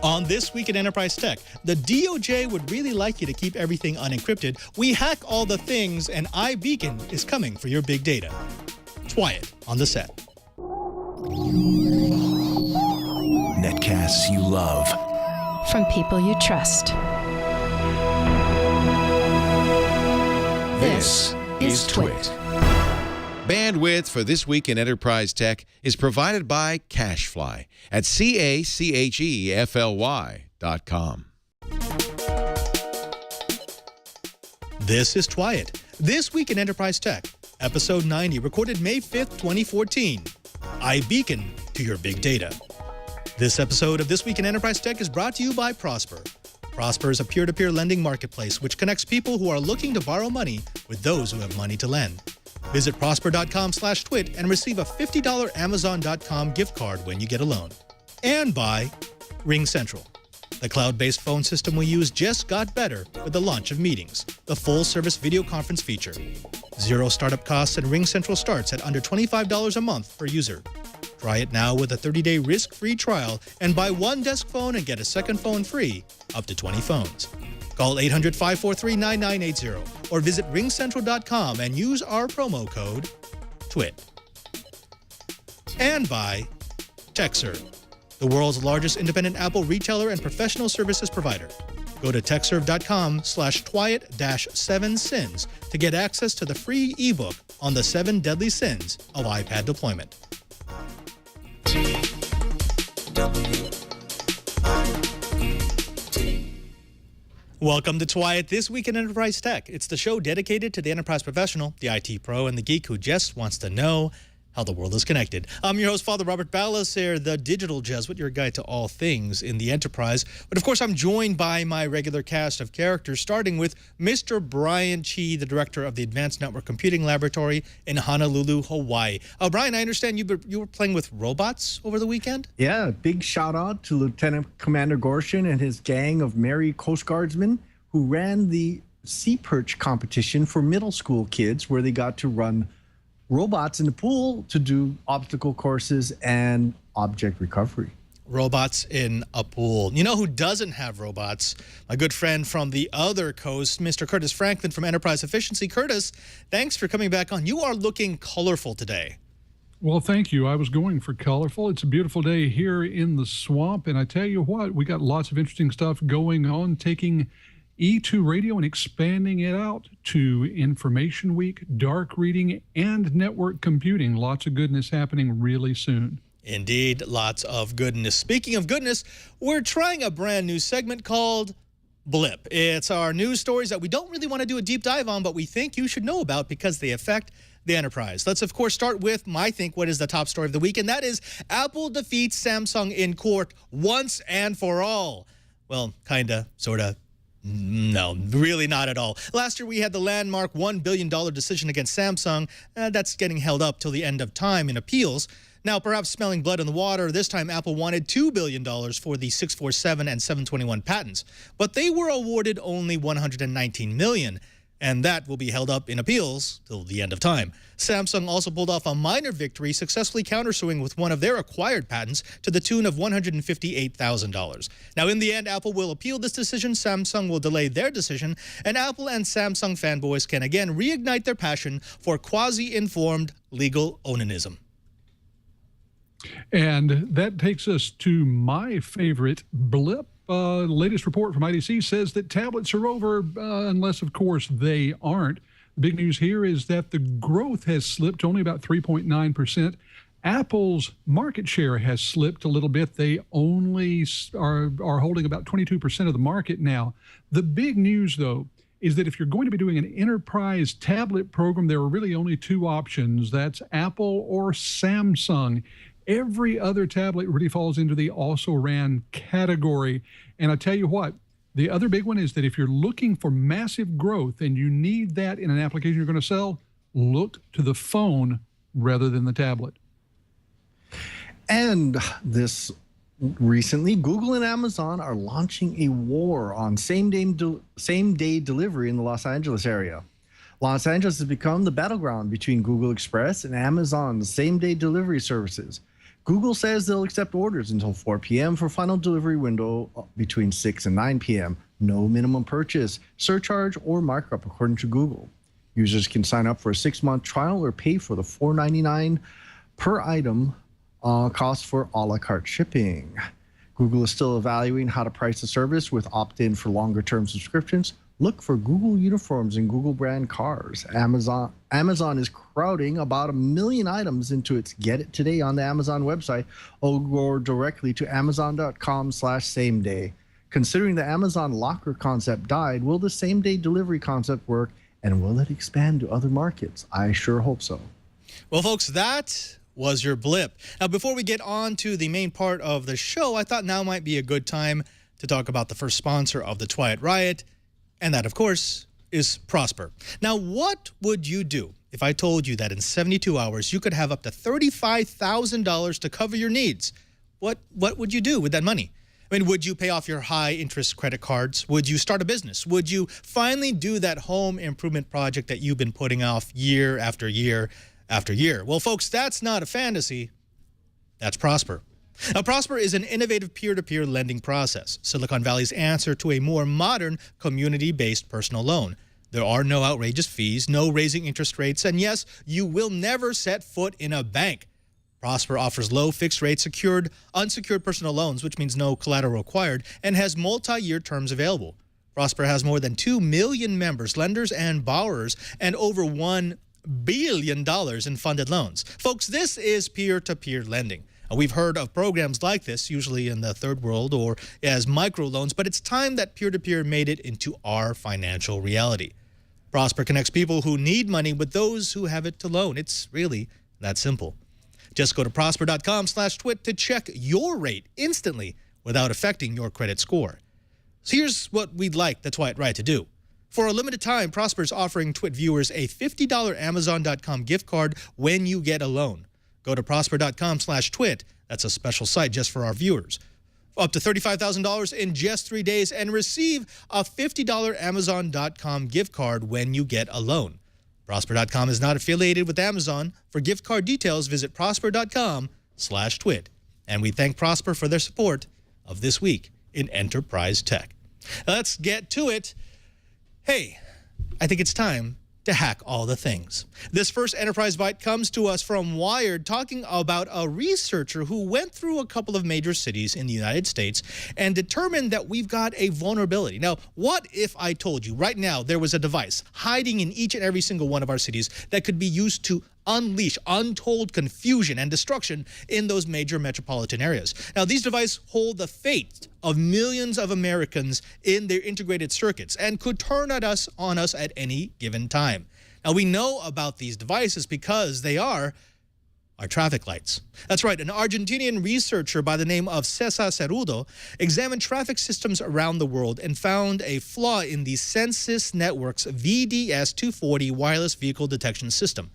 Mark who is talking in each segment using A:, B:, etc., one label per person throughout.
A: On This Week in Enterprise Tech, the DOJ would really like you to keep everything unencrypted. We hack all the things, and iBeacon is coming for your big data. Twiet on the set.
B: Netcasts you love.
C: From people you trust.
B: This is Twit.
D: Bandwidth for This Week in Enterprise Tech is provided by CacheFly at CACHEFLY.com.
A: This is Twiet. This Week in Enterprise Tech, episode 90, recorded May 5th, 2014. iBeacon to your big data. This episode of This Week in Enterprise Tech is brought to you by Prosper. Prosper is a peer-to-peer lending marketplace which connects people who are looking to borrow money with those who have money to lend. Visit prosper.com/twit and receive a $50 Amazon.com gift card when you get a loan. And by RingCentral. The cloud-based phone system we use just got better with the launch of Meetings, the full-service video conference feature. Zero startup costs, and RingCentral starts at under $25 a month per user. Try it now with a 30-day risk-free trial and buy one desk phone and get a second phone free, up to 20 phones. Call 800-543-9980 or visit ringcentral.com and use our promo code TWIT. And by TEKSERVE, the world's largest independent Apple retailer and professional services provider. Go to TEKSERVE.com/twiet-7sins to get access to the free ebook on the 7 deadly sins of iPad deployment. Welcome to Twiet, This Week in Enterprise Tech. It's the show dedicated to the enterprise professional, the IT pro, and the geek who just wants to know how the world is connected. I'm your host, Father Robert Ballas, the digital Jesuit, your guide to all things in the enterprise. But of course, I'm joined by my regular cast of characters, starting with Mr. Brian CHEE, the director of the Advanced Network Computing Laboratory in Honolulu, Hawaii. Brian, I understand you were playing with robots over the weekend?
E: Yeah, big shout out to Lieutenant Commander Gorshin and his gang of merry Coast Guardsmen who ran the Sea Perch competition for middle school kids, where they got to run robots in the pool to do obstacle courses and object recovery.
A: Robots in a pool. You know who doesn't have robots? My good friend from the other coast, Mr. Curtis Franklin from Enterprise Efficiency. Curtis, thanks for coming back on. You are looking colorful today.
F: Well, thank you. I was going for colorful. It's a beautiful day here in the swamp, and I tell you what, we got lots of interesting stuff going on, taking E2 radio and expanding it out to Information Week, dark reading, and network computing. Lots of goodness happening really soon.
A: Indeed, lots of goodness. Speaking of goodness, we're trying a brand new segment called Blip. It's our news stories that we don't really want to do a deep dive on, but we think you should know about because they affect the enterprise. Let's, of course, start with, I think, what is the top story of the week, and that is Apple defeats Samsung in court once and for all. Well, kinda, sorta. No, really not at all. Last year, we had the landmark $1 billion decision against Samsung. That's getting held up till the end of time in appeals. Now, perhaps smelling blood in the water, this time Apple wanted $2 billion for the 647 and 721 patents. But they were awarded only $119 million. And that will be held up in appeals till the end of time. Samsung also pulled off a minor victory, successfully countersuing with one of their acquired patents to the tune of $158,000. Now, in the end, Apple will appeal this decision, Samsung will delay their decision, and Apple and Samsung fanboys can again reignite their passion for quasi-informed legal onanism.
F: And that takes us to my favorite blip. Latest report from IDC says that tablets are over, unless, of course, they aren't. The big news here is that the growth has slipped only about 3.9%. Apple's market share has slipped a little bit. They only are holding about 22% of the market now. The big news, though, is that if you're going to be doing an enterprise tablet program, there are really only two options. That's Apple or Samsung. Every other tablet really falls into the also-ran category. And I tell you what, the other big one is that if you're looking for massive growth and you need that in an application you're going to sell, look to the phone rather than the tablet.
E: And this recently, Google and Amazon are launching a war on same-day delivery in the Los Angeles area. Los Angeles has become the battleground between Google Express and Amazon's same-day delivery services. Google says they'll accept orders until 4 p.m. for final delivery window between 6 and 9 p.m. No minimum purchase, surcharge, or markup according to Google. Users can sign up for a 6-month trial or pay for the $4.99 per item cost for a la carte shipping. Google is still evaluating how to price the service with opt-in for longer-term subscriptions. Look for Google uniforms and Google brand cars. Amazon is crowding about 1 million items into its Get It Today on the Amazon website or directly to amazon.com/same day. Considering the Amazon locker concept died, will the same-day delivery concept work, and will it expand to other markets? I sure hope so.
A: Well, folks, that was your blip. Now, before we get on to the main part of the show, I thought now might be a good time to talk about the first sponsor of the Twilight Riot, and that, of course, is Prosper. Now, what would you do if I told you that in 72 hours you could have up to $35,000 to cover your needs? What would you do with that money? I mean, would you pay off your high-interest credit cards? Would you start a business? Would you finally do that home improvement project that you've been putting off year after year after year? Well, folks, that's not a fantasy. That's Prosper. Now, Prosper is an innovative peer-to-peer lending process, Silicon Valley's answer to a more modern, community-based personal loan. There are no outrageous fees, no raising interest rates, and yes, you will never set foot in a bank. Prosper offers low fixed-rate unsecured personal loans, which means no collateral required, and has multi-year terms available. Prosper has more than 2 million members, lenders, and borrowers, and over $1 billion in funded loans. Folks, this is peer-to-peer lending. We've heard of programs like this, usually in the third world or as microloans, but it's time that peer-to-peer made it into our financial reality. Prosper connects people who need money with those who have it to loan. It's really that simple. Just go to prosper.com/twit to check your rate instantly without affecting your credit score. So here's what we'd like the Twilight Riot to do. For a limited time, Prosper is offering Twit viewers a $50 Amazon.com gift card when you get a loan. Go to prosper.com/twit. That's a special site just for our viewers. Up to $35,000 in just 3 days and receive a $50 Amazon.com gift card when you get a loan. Prosper.com is not affiliated with Amazon. For gift card details, visit prosper.com/twit. And we thank Prosper for their support of This Week in Enterprise Tech. Let's get to it. Hey, I think it's time to hack all the things. This first Enterprise Bite comes to us from Wired, talking about a researcher who went through a couple of major cities in the United States and determined that we've got a vulnerability. Now, what if I told you right now there was a device hiding in each and every single one of our cities that could be used to unleash untold confusion and destruction in those major metropolitan areas? Now, these devices hold the fate of millions of Americans in their integrated circuits and could turn on us at any given time. Now, we know about these devices because they are our traffic lights. That's right, an Argentinian researcher by the name of César Cerudo examined traffic systems around the world and found a flaw in the Census Network's VDS-240 wireless vehicle detection system.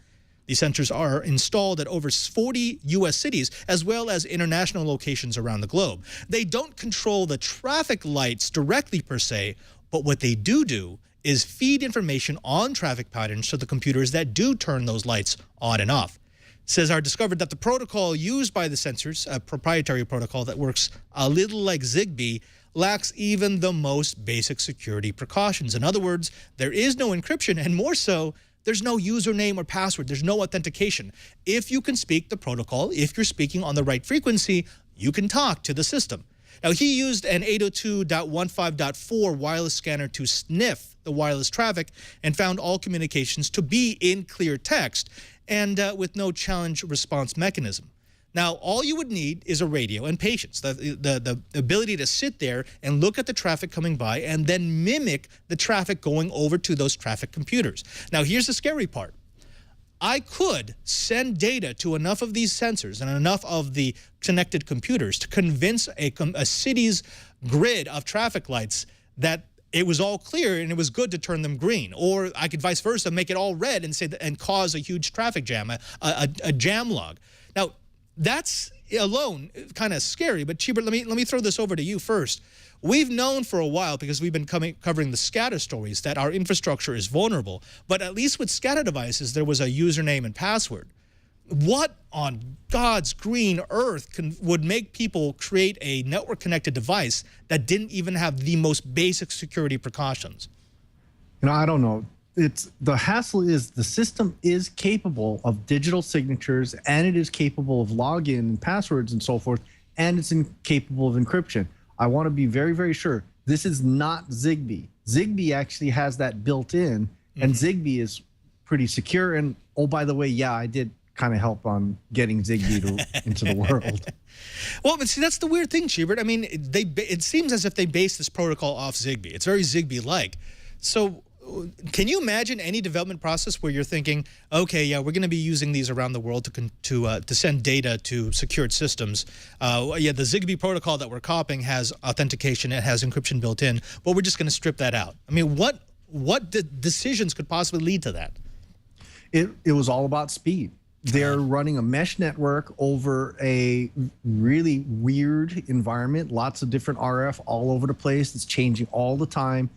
A: These sensors are installed at over 40 U.S. cities, as well as international locations around the globe. They don't control the traffic lights directly per se, but what they do is feed information on traffic patterns to the computers that do turn those lights on and off. Cesar discovered that the protocol used by the sensors, a proprietary protocol that works a little like Zigbee, lacks even the most basic security precautions. In other words, there is no encryption, and more so, there's no username or password. There's no authentication. If you can speak the protocol, if you're speaking on the right frequency, you can talk to the system. Now, he used an 802.15.4 wireless scanner to sniff the wireless traffic and found all communications to be in clear text and with no challenge response mechanism. Now, all you would need is a radio and patience, the ability to sit there and look at the traffic coming by and then mimic the traffic going over to those traffic computers. Now, here's the scary part. I could send data to enough of these sensors and enough of the connected computers to convince a city's grid of traffic lights that it was all clear and it was good to turn them green. Or I could vice versa, make it all red and say and cause a huge traffic jam, a jam log. Now, that's alone kind of scary, but Cheeber, let me throw this over to you first. We've known for a while, because we've been covering the SCADA stories, that our infrastructure is vulnerable. But at least with SCADA devices, there was a username and password. what on God's green earth would make people create a network-connected device that didn't even have the most basic security precautions?
E: I don't know. The hassle is the system is capable of digital signatures, and it is capable of login and passwords and so forth, and it's capable of encryption. I want to be very, very sure this is not Zigbee. Zigbee actually has that built in, and Zigbee is pretty secure. And oh, by the way, yeah, I did kind of help on getting Zigbee into the world.
A: Well, but see, that's the weird thing, Schubert. I mean, it seems as if they base this protocol off Zigbee. It's very Zigbee-like. So can you imagine any development process where you're thinking, okay, yeah, we're going to be using these around the world to send data to secured systems. Yeah, the Zigbee protocol that we're copying has authentication, it has encryption built in, but we're just going to strip that out. I mean, what decisions could possibly lead to that?
E: It was all about speed. They're running a mesh network over a really weird environment, lots of different RF all over the place. It's changing all the time.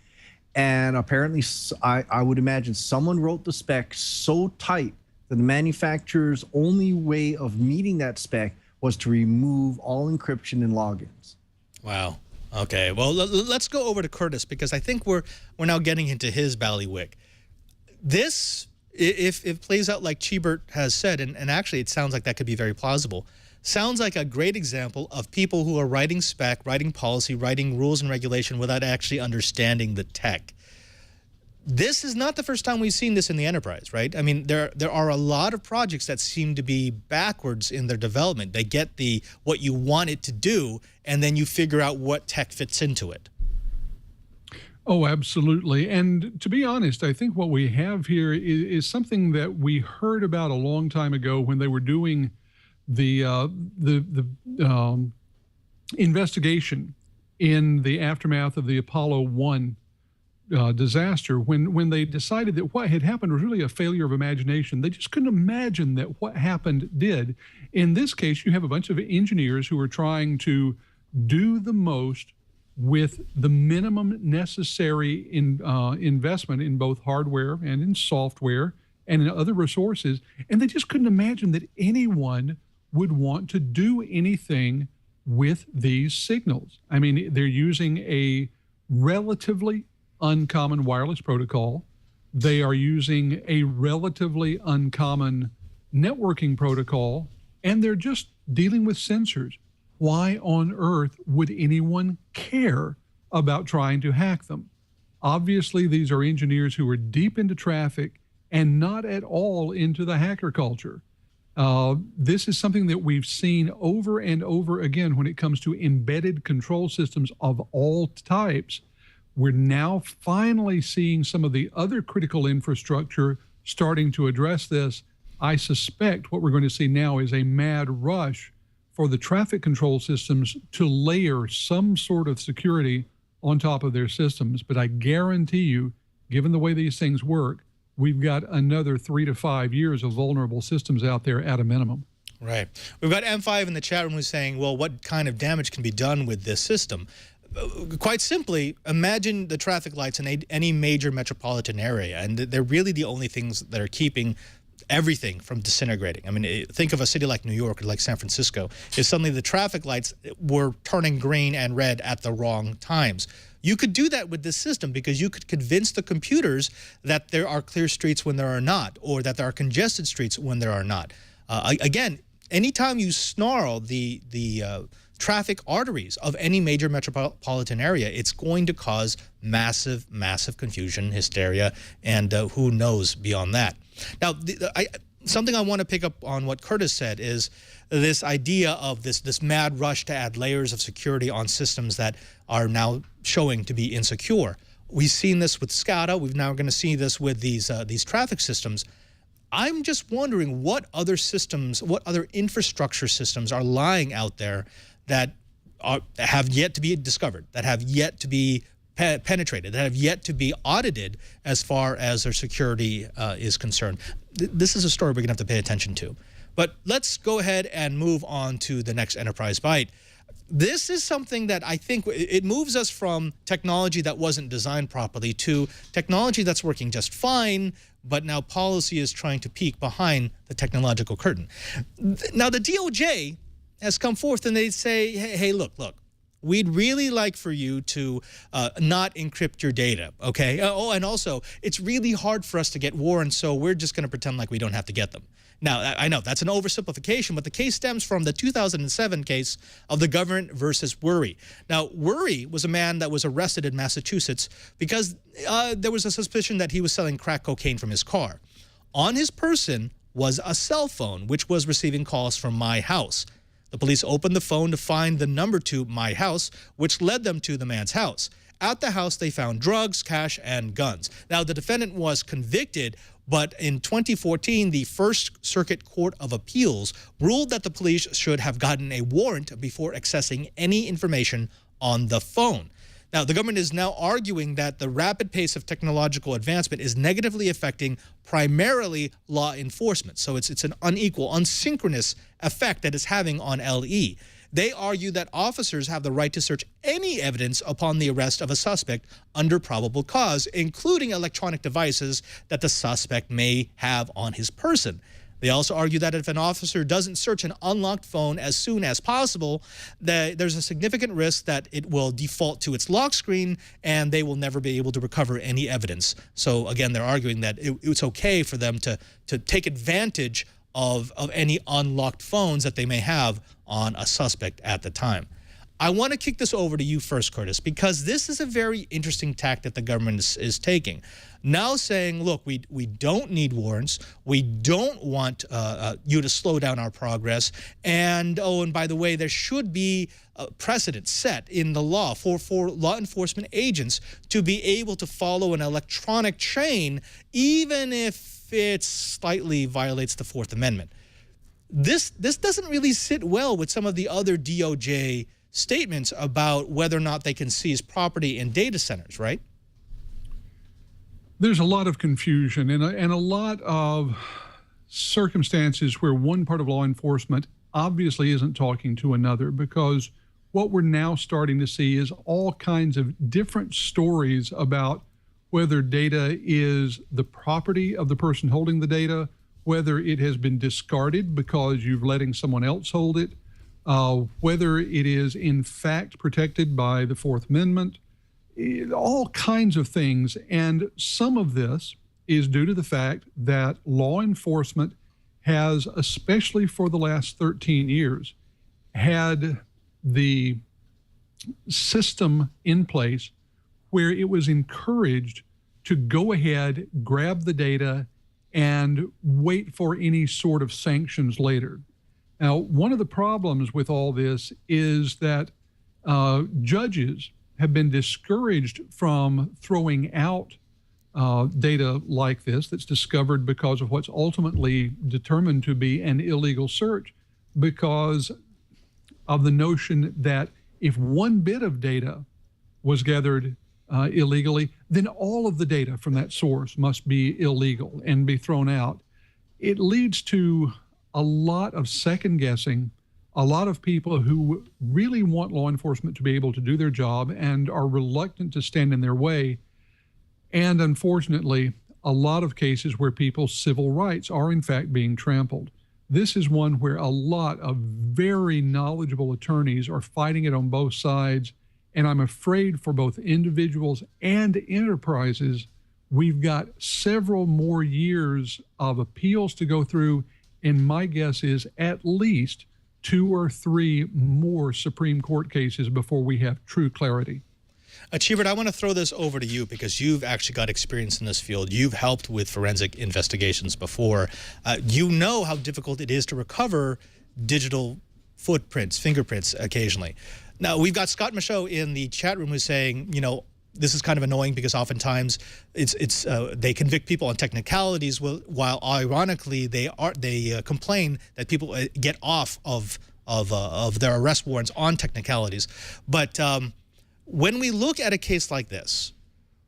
E: And apparently, I would imagine someone wrote the spec so tight that the manufacturer's only way of meeting that spec was to remove all encryption and logins.
A: Wow. Okay. Well, let's go over to Curtis, because I think we're now getting into his ballywick. This, if it plays out like Schubert has said, and actually it sounds like that could be very plausible, sounds like a great example of people who are writing spec, writing policy, writing rules and regulation without actually understanding the tech. This is not the first time we've seen this in the enterprise, right? I mean, there are a lot of projects that seem to be backwards in their development. They get what you want it to do, and then you figure out what tech fits into it.
F: Oh, absolutely. And to be honest, I think what we have here is something that we heard about a long time ago when they were doing the investigation in the aftermath of the Apollo 1 disaster, when they decided that what had happened was really a failure of imagination. They just couldn't imagine that what happened did. In this case, you have a bunch of engineers who are trying to do the most with the minimum necessary investment in both hardware and in software and in other resources. And they just couldn't imagine that anyone would want to do anything with these signals. I mean, they're using a relatively uncommon wireless protocol. They are using a relatively uncommon networking protocol, and they're just dealing with sensors. Why on earth would anyone care about trying to hack them? Obviously, these are engineers who are deep into traffic and not at all into the hacker culture. This is something that we've seen over and over again when it comes to embedded control systems of all types. We're now finally seeing some of the other critical infrastructure starting to address this. I suspect what we're going to see now is a mad rush for the traffic control systems to layer some sort of security on top of their systems. But I guarantee you, given the way these things work, we've got another 3 to 5 years of vulnerable systems out there at a minimum.
A: Right. We've got M5 in the chat room who's saying, well, what kind of damage can be done with this system? Quite simply, imagine the traffic lights in any major metropolitan area, and they're really the only things that are keeping everything from disintegrating. I mean, think of a city like New York or like San Francisco. If suddenly the traffic lights were turning green and red at the wrong times, you could do that with this system, because you could convince the computers that there are clear streets when there are not, or that there are congested streets when there are not. Again, anytime you snarl the traffic arteries of any major metropolitan area, it's going to cause massive, massive confusion, hysteria, and who knows beyond that. Now, something I want to pick up on what Curtis said is this idea of this mad rush to add layers of security on systems that are now showing to be insecure. We've seen this with SCADA. We're now going to see this with these traffic systems. I'm just wondering what other systems, what other infrastructure systems are lying out there that have yet to be discovered, that have yet to be penetrated, that have yet to be audited as far as their security is concerned. This is a story we're going to have to pay attention to. But let's go ahead and move on to the next Enterprise Byte. This is something that I think it moves us from technology that wasn't designed properly to technology that's working just fine, but now policy is trying to peek behind the technological curtain. Now, the DOJ has come forth and they say, hey, look, we'd really like for you to not encrypt your data, okay? Oh, and also, it's really hard for us to get warrants, so we're just going to pretend like we don't have to get them. Now, I know that's an oversimplification, but the case stems from the 2007 case of the government versus Worry. Now, Worry was a man that was arrested in Massachusetts because there was a suspicion that he was selling crack cocaine from his car. On his person was a cell phone, which was receiving calls from My House. The police opened the phone to find the number to My House, which led them to the man's house. At the house, they found drugs, cash, and guns. Now, the defendant was convicted, but in 2014, the First Circuit Court of Appeals ruled that the police should have gotten a warrant before accessing any information on the phone. Now, the government is now arguing that the rapid pace of technological advancement is negatively affecting primarily law enforcement. So it's an unequal, unsynchronous effect that it's having on LE. They argue that officers have the right to search any evidence upon the arrest of a suspect under probable cause, including electronic devices that the suspect may have on his person. They also argue that if an officer doesn't search an unlocked phone as soon as possible, that there's a significant risk that it will default to its lock screen and they will never be able to recover any evidence. So again, they're arguing that it's okay for them to take advantage of any unlocked phones that they may have on a suspect at the time. I want to kick this over to you first, Curtis, because this is a very interesting tack that the government is taking. Now saying, look, we don't need warrants. We don't want you to slow down our progress. And, oh, and by the way, there should be a precedent set in the law for law enforcement agents to be able to follow an electronic chain, even if it slightly violates the Fourth Amendment. This doesn't really sit well with some of the other DOJ statements about whether or not they can seize property in data centers, right?
F: There's a lot of confusion and a lot of circumstances where one part of law enforcement obviously isn't talking to another, because what we're now starting to see is all kinds of different stories about whether data is the property of the person holding the data, whether it has been discarded because you're letting someone else hold it, whether it is in fact protected by the Fourth Amendment, all kinds of things. And some of this is due to the fact that law enforcement has, especially for the last 13 years, had the system in place where it was encouraged to go ahead, grab the data, and wait for any sort of sanctions later. Now, one of the problems with all this is that judges have been discouraged from throwing out data like this that's discovered because of what's ultimately determined to be an illegal search, because of the notion that if one bit of data was gathered illegally, then all of the data from that source must be illegal and be thrown out. It leads to a lot of second guessing, a lot of people who really want law enforcement to be able to do their job and are reluctant to stand in their way. And unfortunately, a lot of cases where people's civil rights are in fact being trampled. This is one where a lot of very knowledgeable attorneys are fighting it on both sides. And I'm afraid for both individuals and enterprises, we've got several more years of appeals to go through. And my guess is at least 2 or 3 more Supreme Court cases before we have true clarity.
A: Cheevert, I want to throw this over to you because you've actually got experience in this field. You've helped with forensic investigations before. You know how difficult it is to recover digital footprints, fingerprints occasionally. Now, we've got Scott Michaud in the chat room who's saying, you know, this is kind of annoying because oftentimes they convict people on technicalities, while ironically they complain that people get off of their arrest warrants on technicalities. But when we look at a case like this,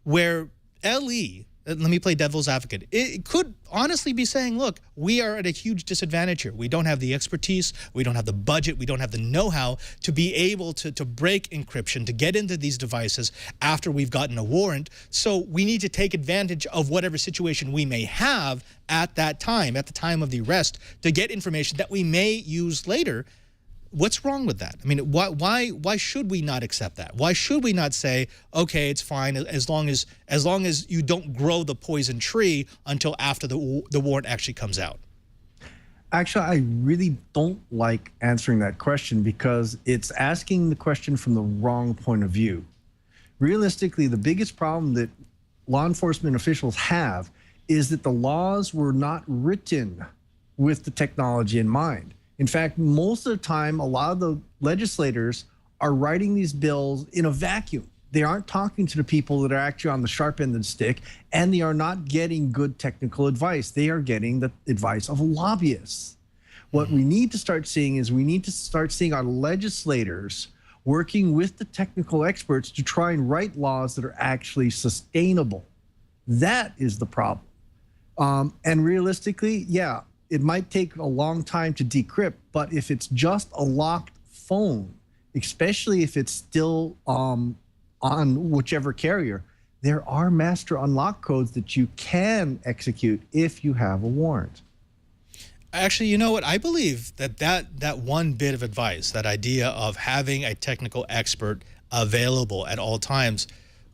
A: where LE let me play devil's advocate. It could honestly be saying, look, we are at a huge disadvantage here. We don't have the expertise, we don't have the budget, we don't have the know-how to be able to break encryption, to get into these devices after we've gotten a warrant. So we need to take advantage of whatever situation we may have at that time, at the time of the arrest, to get information that we may use later. What's wrong with that? I mean, why should we not accept that? Why should we not say, okay, it's fine as long as you don't grow the poison tree until after the warrant actually comes out?
E: Actually, I really don't like answering that question because it's asking the question from the wrong point of view. Realistically, the biggest problem that law enforcement officials have is that the laws were not written with the technology in mind. In fact, most of the time, a lot of the legislators are writing these bills in a vacuum. They aren't talking to the people that are actually on the sharp end of the stick, and they are not getting good technical advice. They are getting the advice of lobbyists. What we need to start seeing is we need to start seeing our legislators working with the technical experts to try and write laws that are actually sustainable. That is the problem. And realistically, yeah, it might take a long time to decrypt, but if it's just a locked phone, especially if it's still on whichever carrier, there are master unlock codes that you can execute if you have a warrant.
A: Actually, you know what? I believe that one bit of advice, that idea of having a technical expert available at all times,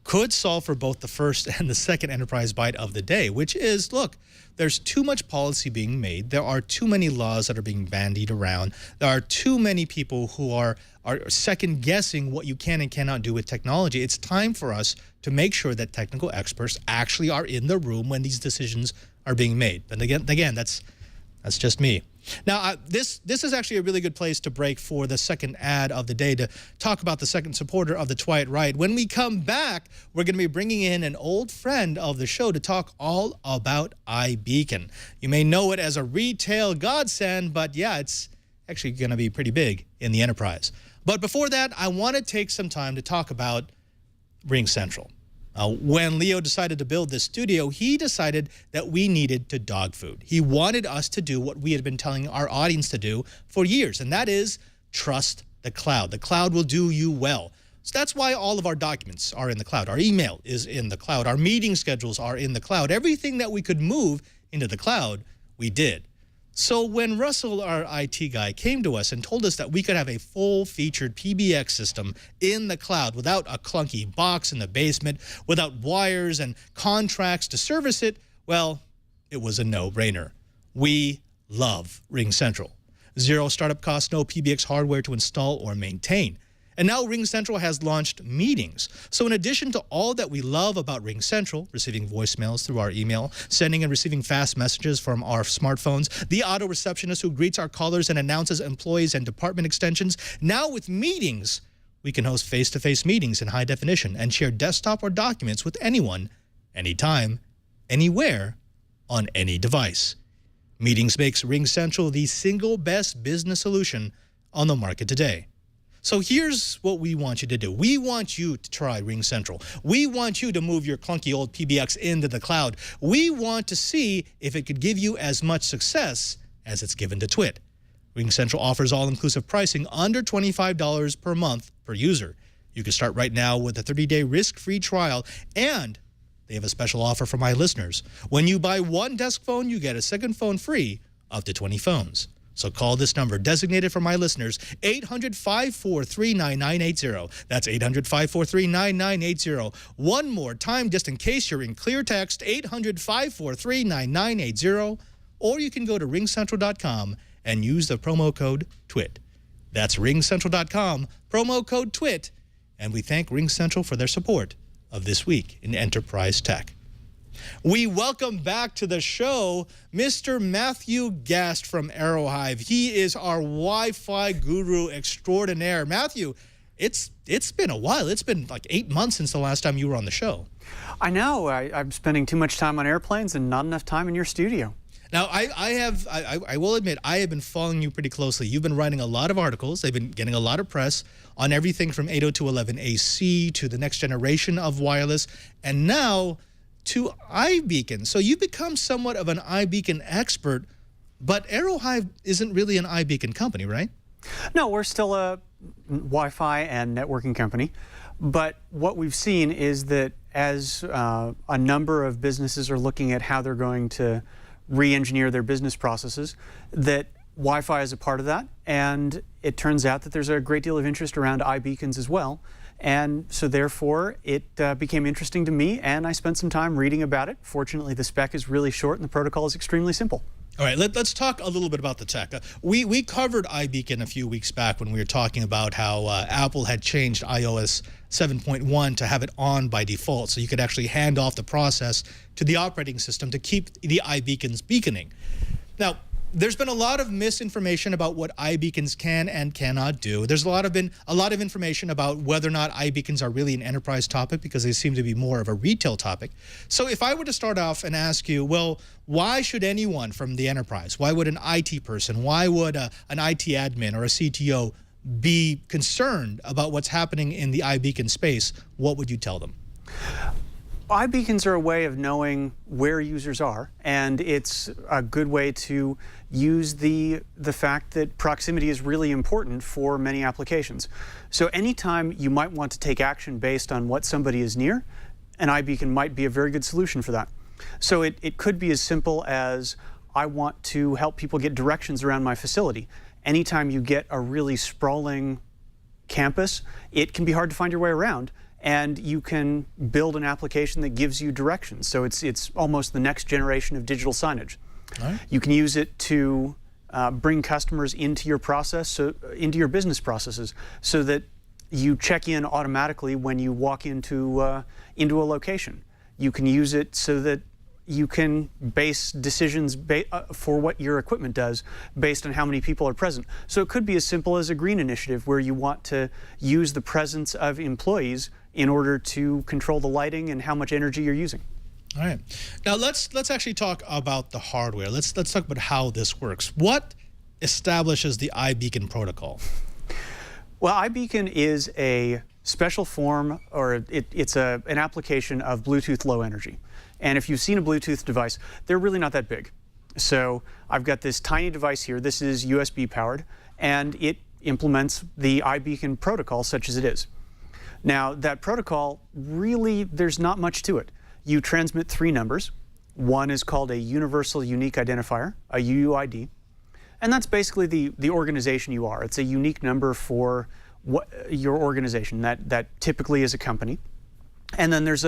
A: could solve for both the first and the second enterprise bite of the day, which is, look, there's too much policy being made. There are too many laws that are being bandied around. There are too many people who are second guessing what you can and cannot do with technology. It's time for us to make sure that technical experts actually are in the room when these decisions are being made. And again, that's just me. Now, this is actually a really good place to break for the second ad of the day to talk about the second supporter of the Twilight Riot. When we come back, we're going to be bringing in an old friend of the show to talk all about iBeacon. You may know it as a retail godsend, but yeah, it's actually going to be pretty big in the enterprise. But before that, I want to take some time to talk about RingCentral. When Leo decided to build this studio, he decided that we needed to dog food. He wanted us to do what we had been telling our audience to do for years, and that is trust the cloud. The cloud will do you well. So that's why all of our documents are in the cloud. Our email is in the cloud. Our meeting schedules are in the cloud. Everything that we could move into the cloud, we did. So when Russell, our IT guy, came to us and told us that we could have a full-featured PBX system in the cloud without a clunky box in the basement, without wires and contracts to service it, well, it was a no-brainer. We love RingCentral. Zero startup costs, no PBX hardware to install or maintain. And now RingCentral has launched meetings. So in addition to all that we love about RingCentral, receiving voicemails through our email, sending and receiving fast messages from our smartphones, the auto receptionist who greets our callers and announces employees and department extensions, now with meetings, we can host face-to-face meetings in high definition and share desktop or documents with anyone, anytime, anywhere, on any device. Meetings makes RingCentral the single best business solution on the market today. So here's what we want you to do. We want you to try RingCentral. We want you to move your clunky old PBX into the cloud. We want to see if it could give you as much success as it's given to Twit. RingCentral offers all-inclusive pricing under $25 per month per user. You can start right now with a 30-day risk-free trial, and they have a special offer for my listeners. When you buy one desk phone, you get a second phone free, up to 20 phones. So call this number, designated for my listeners, 800-543-9980. That's 800-543-9980. One more time, just in case you're in clear text, 800-543-9980. Or you can go to ringcentral.com and use the promo code TWIT. That's ringcentral.com, promo code TWIT. And we thank RingCentral for their support of This Week in Enterprise Tech. We welcome back to the show Mr. Matthew GAST from Aerohive. He is our Wi-Fi guru extraordinaire. Matthew, it's been a while. It's been like 8 months since the last time you were on the show.
B: I know. I'm spending too much time on airplanes and not enough time in your studio.
A: Now, I will admit, I have been following you pretty closely. You've been writing a lot of articles. They've been getting a lot of press on everything from 802.11ac to the next generation of wireless. And now, to iBeacon. So you've become somewhat of an iBeacon expert, but Aerohive isn't really an iBeacon company, right?
B: No, we're still a Wi-Fi and networking company. But what we've seen is that as a number of businesses are looking at how they're going to re-engineer their business processes, that Wi-Fi is a part of that. And it turns out that there's a great deal of interest around iBeacons as well. And so therefore, it became interesting to me, and I spent some time reading about it. Fortunately, the spec is really short and the protocol is extremely simple.
A: All right, let's talk a little bit about the tech. We covered iBeacon a few weeks back when we were talking about how Apple had changed iOS 7.1 to have it on by default, so you could actually hand off the process to the operating system to keep the iBeacons beaconing. Now, there's been a lot of misinformation about what iBeacons can and cannot do. There's been a lot of information about whether or not iBeacons are really an enterprise topic, because they seem to be more of a retail topic. So if I were to start off and ask you, well, why should anyone from the enterprise, why would an IT person, why would an IT admin or a CTO be concerned about what's happening in the iBeacon space, what would you tell them?
B: iBeacons are a way of knowing where users are, and it's a good way to use the fact that proximity is really important for many applications. So anytime you might want to take action based on what somebody is near, an iBeacon might be a very good solution for that. So it could be as simple as, I want to help people get directions around my facility. Anytime you get a really sprawling campus, it can be hard to find your way around. And you can build an application that gives you directions. So it's almost the next generation of digital signage. Right. You can use it to bring customers into your process, into your business processes, so that you check in automatically when you walk into a location. You can use it so that you can base decisions for what your equipment does based on how many people are present. So it could be as simple as a green initiative where you want to use the presence of employees in order to control the lighting and how much energy you're using.
A: All right. Now let's actually talk about the hardware. Let's talk about how this works. What establishes the iBeacon protocol?
B: Well, iBeacon is a special form, or it's an application of Bluetooth Low Energy. And if you've seen a Bluetooth device, they're really not that big. So I've got this tiny device here. This is USB powered, and it implements the iBeacon protocol such as it is. Now, that protocol, really, there's not much to it. You transmit 3 numbers. One is called a Universal Unique Identifier, a UUID. And that's basically the organization you are. It's a unique number for your organization. That typically is a company. And then there's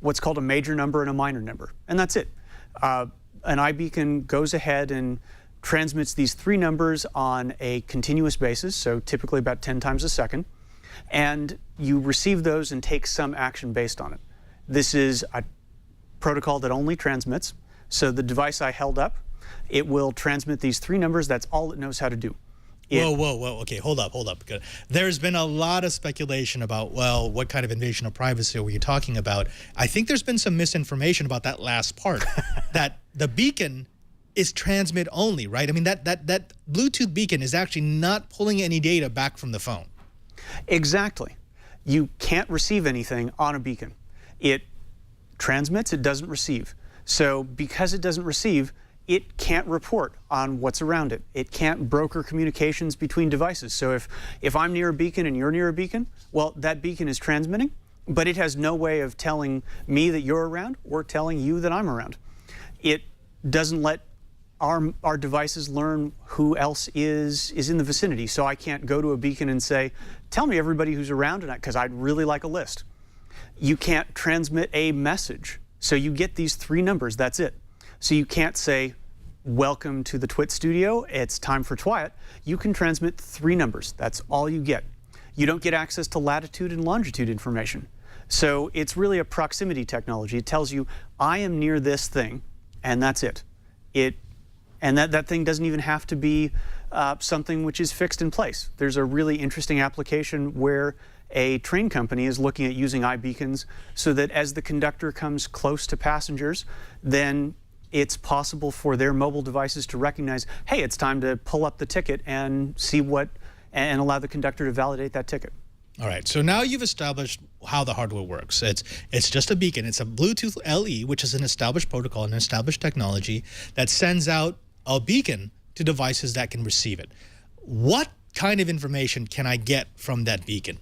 B: what's called a major number and a minor number. And that's it. An iBeacon goes ahead and transmits these 3 numbers on a continuous basis, so typically about 10 times a second. And you receive those and take some action based on it. This is a protocol that only transmits. So the device I held up, it will transmit these 3 numbers. That's all it knows how to do.
A: Whoa. Okay, hold up. There's been a lot of speculation about, well, what kind of invasion of privacy are you talking about? I think there's been some misinformation about that last part, that the beacon is transmit only, right? I mean, that Bluetooth beacon is actually not pulling any data back from the phone.
B: Exactly. You can't receive anything on a beacon. It transmits, it doesn't receive. So because it doesn't receive, it can't report on what's around it. It can't broker communications between devices. So if I'm near a beacon and you're near a beacon, well, that beacon is transmitting, but it has no way of telling me that you're around or telling you that I'm around. It doesn't let our devices learn who else is in the vicinity. So I can't go to a beacon and say, tell me everybody who's around tonight, because I'd really like a list. You can't transmit a message. So you get these 3 numbers, that's it. So you can't say, welcome to the Twit studio, it's time for Twat. You can transmit 3 numbers, that's all you get. You don't get access to latitude and longitude information. So it's really a proximity technology. It tells you, I am near this thing, and that's it. And that thing doesn't even have to be something which is fixed in place. There's a really interesting application where a train company is looking at using iBeacons so that as the conductor comes close to passengers, then it's possible for their mobile devices to recognize, hey, it's time to pull up the ticket and see and allow the conductor to validate that ticket.
A: All right, so now you've established how the hardware works. It's just a beacon. It's a Bluetooth LE, which is an established protocol, an established technology that sends out a beacon to devices that can receive it. What kind of information can I get from that beacon?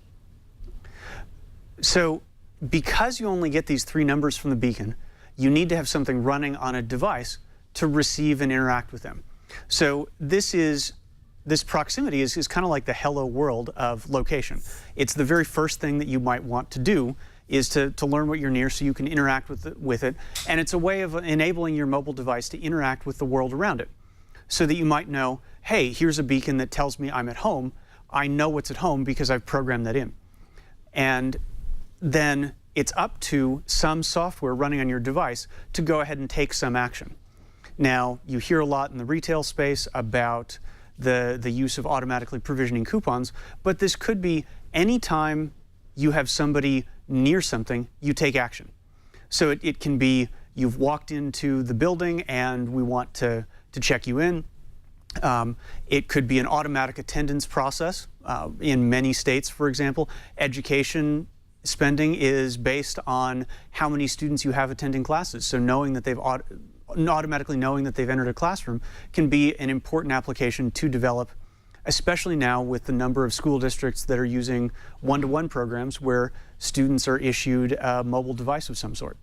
B: So because you only get these 3 numbers from the beacon, you need to have something running on a device to receive and interact with them. So this proximity is kind of like the hello world of location. It's the very first thing that you might want to do is to learn what you're near so you can interact with it. And it's a way of enabling your mobile device to interact with the world around it. So that you might know, hey, here's a beacon that tells me I'm at home. I know what's at home because I've programmed that in. And then it's up to some software running on your device to go ahead and take some action. Now, you hear a lot in the retail space about the use of automatically provisioning coupons, but this could be anytime you have somebody near something, you take action. So it can be you've walked into the building and we want to check you in. It could be an automatic attendance process. In many states, for example, education spending is based on how many students you have attending classes. So knowing that automatically knowing that they've entered a classroom can be an important application to develop, especially now with the number of school districts that are using one-to-one programs where students are issued a mobile device of some sort.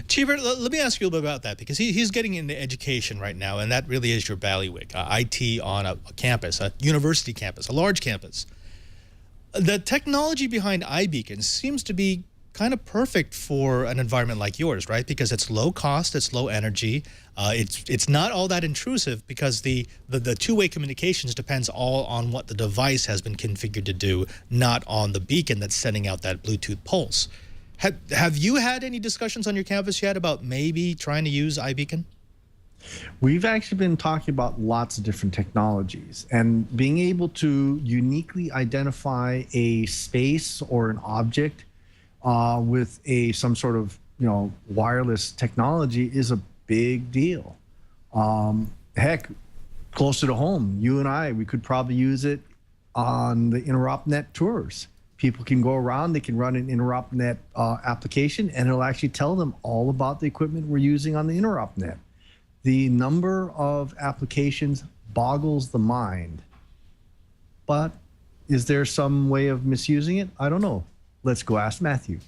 A: Cheever, let me ask you a little bit about that, because he's getting into education right now, and that really is your bailiwick, IT on a campus, a university campus, a large campus. The technology behind iBeacon seems to be kind of perfect for an environment like yours, right? Because it's low cost, it's low energy, it's not all that intrusive, because the two-way communications depends all on what the device has been configured to do, not on the beacon that's sending out that Bluetooth pulse. Have you had any discussions on your campus yet about maybe trying to use iBeacon?
E: We've actually been talking about lots of different technologies, and being able to uniquely identify a space or an object with some sort of wireless technology is a big deal. Heck, closer to home, you and I, we could probably use it on the InteropNet tours. People can go around, they can run an InteropNet application, and it'll actually tell them all about the equipment we're using on the InteropNet. The number of applications boggles the mind. But is there some way of misusing it? I don't know. Let's go ask Matthew.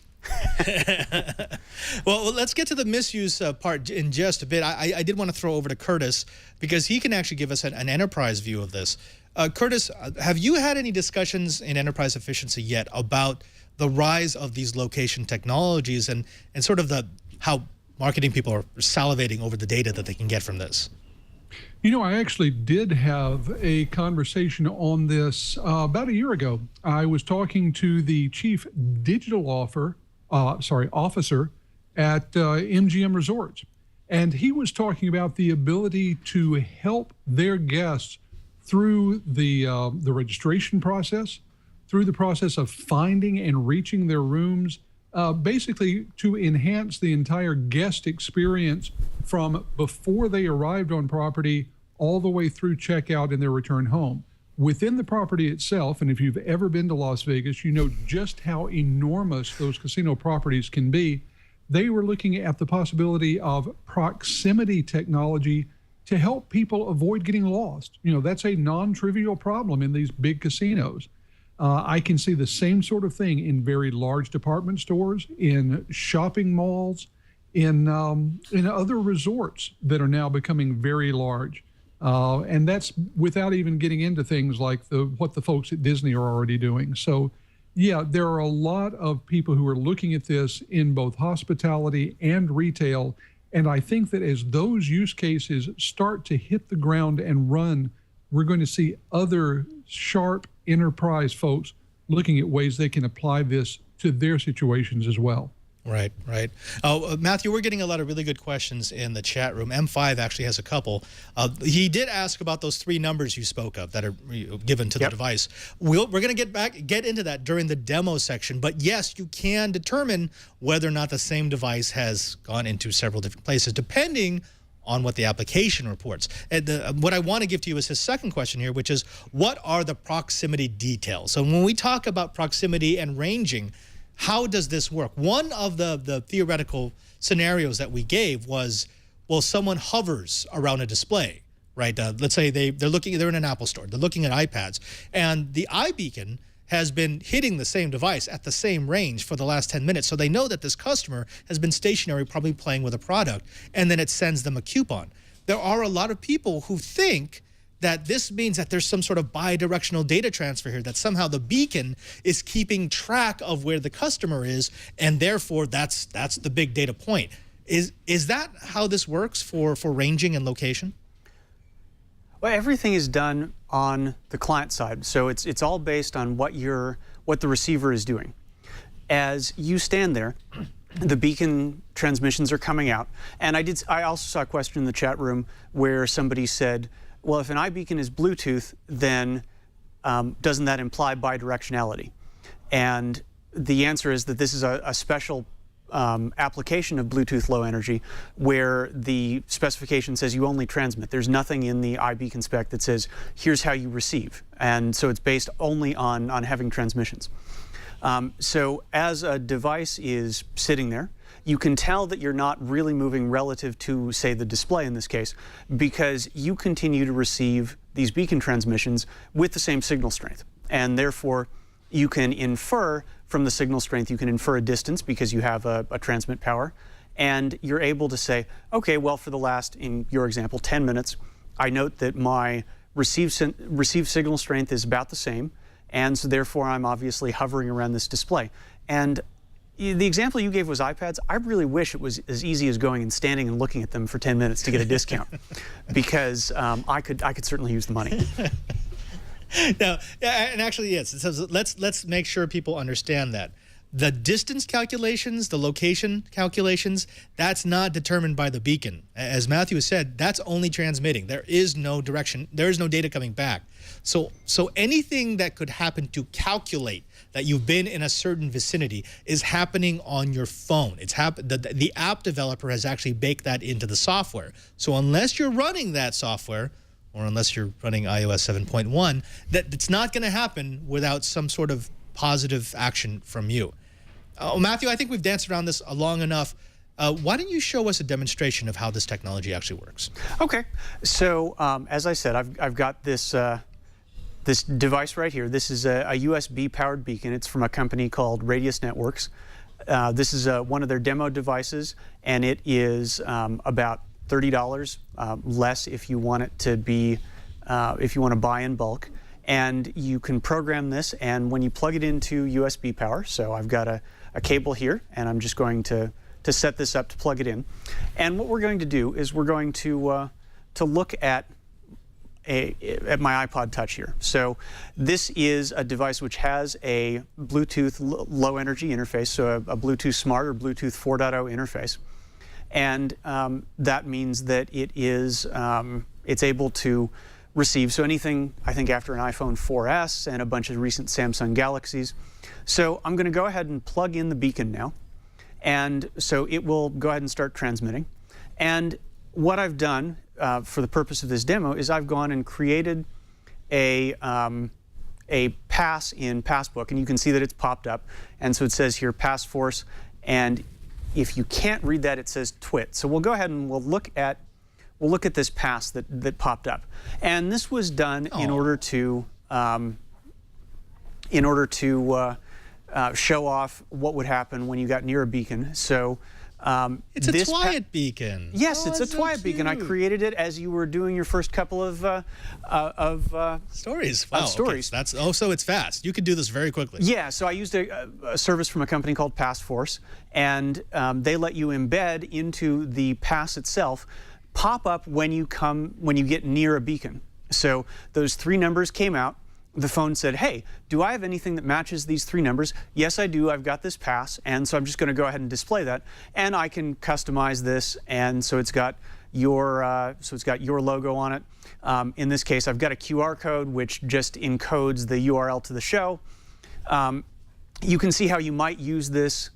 A: Well, let's get to the misuse part in just a bit. I did want to throw over to Curtis, because he can actually give us an enterprise view of this. Curtis, have you had any discussions in enterprise efficiency yet about the rise of these location technologies and sort of how marketing people are salivating over the data that they can get from this?
F: I actually did have a conversation on this about a year ago. I was talking to the chief digital officer at MGM Resorts, and he was talking about the ability to help their guests through the registration process, through the process of finding and reaching their rooms, basically to enhance the entire guest experience from before they arrived on property all the way through checkout and their return home. Within the property itself, and if you've ever been to Las Vegas, you know just how enormous those casino properties can be. They were looking at the possibility of proximity technology to help people avoid getting lost. That's a non-trivial problem in these big casinos. I can see the same sort of thing in very large department stores, in shopping malls, in other resorts that are now becoming very large. And that's without even getting into things like what the folks at Disney are already doing. So, yeah, there are a lot of people who are looking at this in both hospitality and retail. And I think that as those use cases start to hit the ground and run, we're going to see other sharp enterprise folks looking at ways they can apply this to their situations as well.
A: Right, right. Matthew, we're getting a lot of really good questions in the chat room. M5 actually has a couple. He did ask about those 3 numbers you spoke of that are given to the device. We're going to get into that during the demo section. But yes, you can determine whether or not the same device has gone into several different places, depending on what the application reports. And what I want to give to you is his second question here, which is, what are the proximity details? So when we talk about proximity and ranging, how does this work? One of the theoretical scenarios that we gave was, well, someone hovers around a display, right? Let's say they're in an Apple store, they're looking at iPads, and the iBeacon has been hitting the same device at the same range for the last 10 minutes. So they know that this customer has been stationary, probably playing with a product, and then it sends them a coupon. There are a lot of people who think that this means that there's some sort of bi-directional data transfer here, that somehow the beacon is keeping track of where the customer is, and therefore that's the big data point. Is that how this works for ranging and location?
B: Well, everything is done on the client side, so it's all based on what the receiver is doing. As you stand there, the beacon transmissions are coming out, and I also saw a question in the chat room where somebody said, well, if an iBeacon is Bluetooth, then doesn't that imply bidirectionality? And the answer is that this is a special application of Bluetooth Low Energy where the specification says you only transmit. There's nothing in the iBeacon spec that says here's how you receive, and so it's based only on having transmissions. So as a device is sitting there, you can tell that you're not really moving relative to, say, the display in this case, because you continue to receive these beacon transmissions with the same signal strength, and therefore you can infer from the signal strength, you can infer a distance because you have a transmit power, and you're able to say, okay, well, for the last, in your example, 10 minutes, I note that my received signal strength is about the same, and so therefore I'm obviously hovering around this display. And the example you gave was iPads. I really wish it was as easy as going and standing and looking at them for 10 minutes to get a discount, because I could certainly use the money.
A: Now, and actually, yes. So let's make sure people understand that the distance calculations, the location calculations, that's not determined by the beacon. As Matthew has said, that's only transmitting. There is no direction. There is no data coming back. So anything that could happen to calculate that you've been in a certain vicinity is happening on your phone. The app developer has actually baked that into the software. So unless you're running that software, or unless you're running iOS 7.1, it's not going to happen without some sort of positive action from you. Matthew, I think we've danced around this long enough. Why don't you show us a demonstration of how this technology actually works? Okay. So as I said, I've got this this device right here. This is a USB-powered beacon. It's from a company called Radius Networks. This is one of their demo devices, and it is about $30 less if you want it to be, if you want to buy in bulk. And you can program this, and when you plug it into USB power, so I've got a cable here, and I'm just going to set this up to plug it in. And what we're going to do is we're going to look at my iPod Touch here. So this is a device which has a Bluetooth low energy interface, so a Bluetooth Smart or Bluetooth 4.0 interface. And that means that it is it's able to receive, so anything, I think, after an iPhone 4S and a bunch of recent Samsung Galaxies. So I'm going to go ahead and plug in the beacon now, and so it will go ahead and start transmitting. And what I've done for the purpose of this demo is I've gone and created a pass in Passbook, and you can see that it's popped up, and so it says here pass force, and if you can't read that, it says twit. So we'll go ahead and we'll look at this pass that popped up, and this was done in order to show off what would happen when you got near a beacon. So it's a Twyat beacon.
B: Yes, it's a Twyat beacon. I created it as you were doing your first couple of
A: stories. Wow,
B: stories.
A: Okay. So it's fast. You could do this very quickly.
B: Yeah. So I used a service from a company called PassForce, and they let you embed into the pass itself pop up when you get near a beacon. So those three numbers came out. The phone said, hey, do I have anything that matches these three numbers? Yes, I do. I've got this pass, and so I'm just going to go ahead and display that. And I can customize this, and so it's got your logo on it. In this case, I've got a QR code which just encodes the URL to the show. You can see how you might use this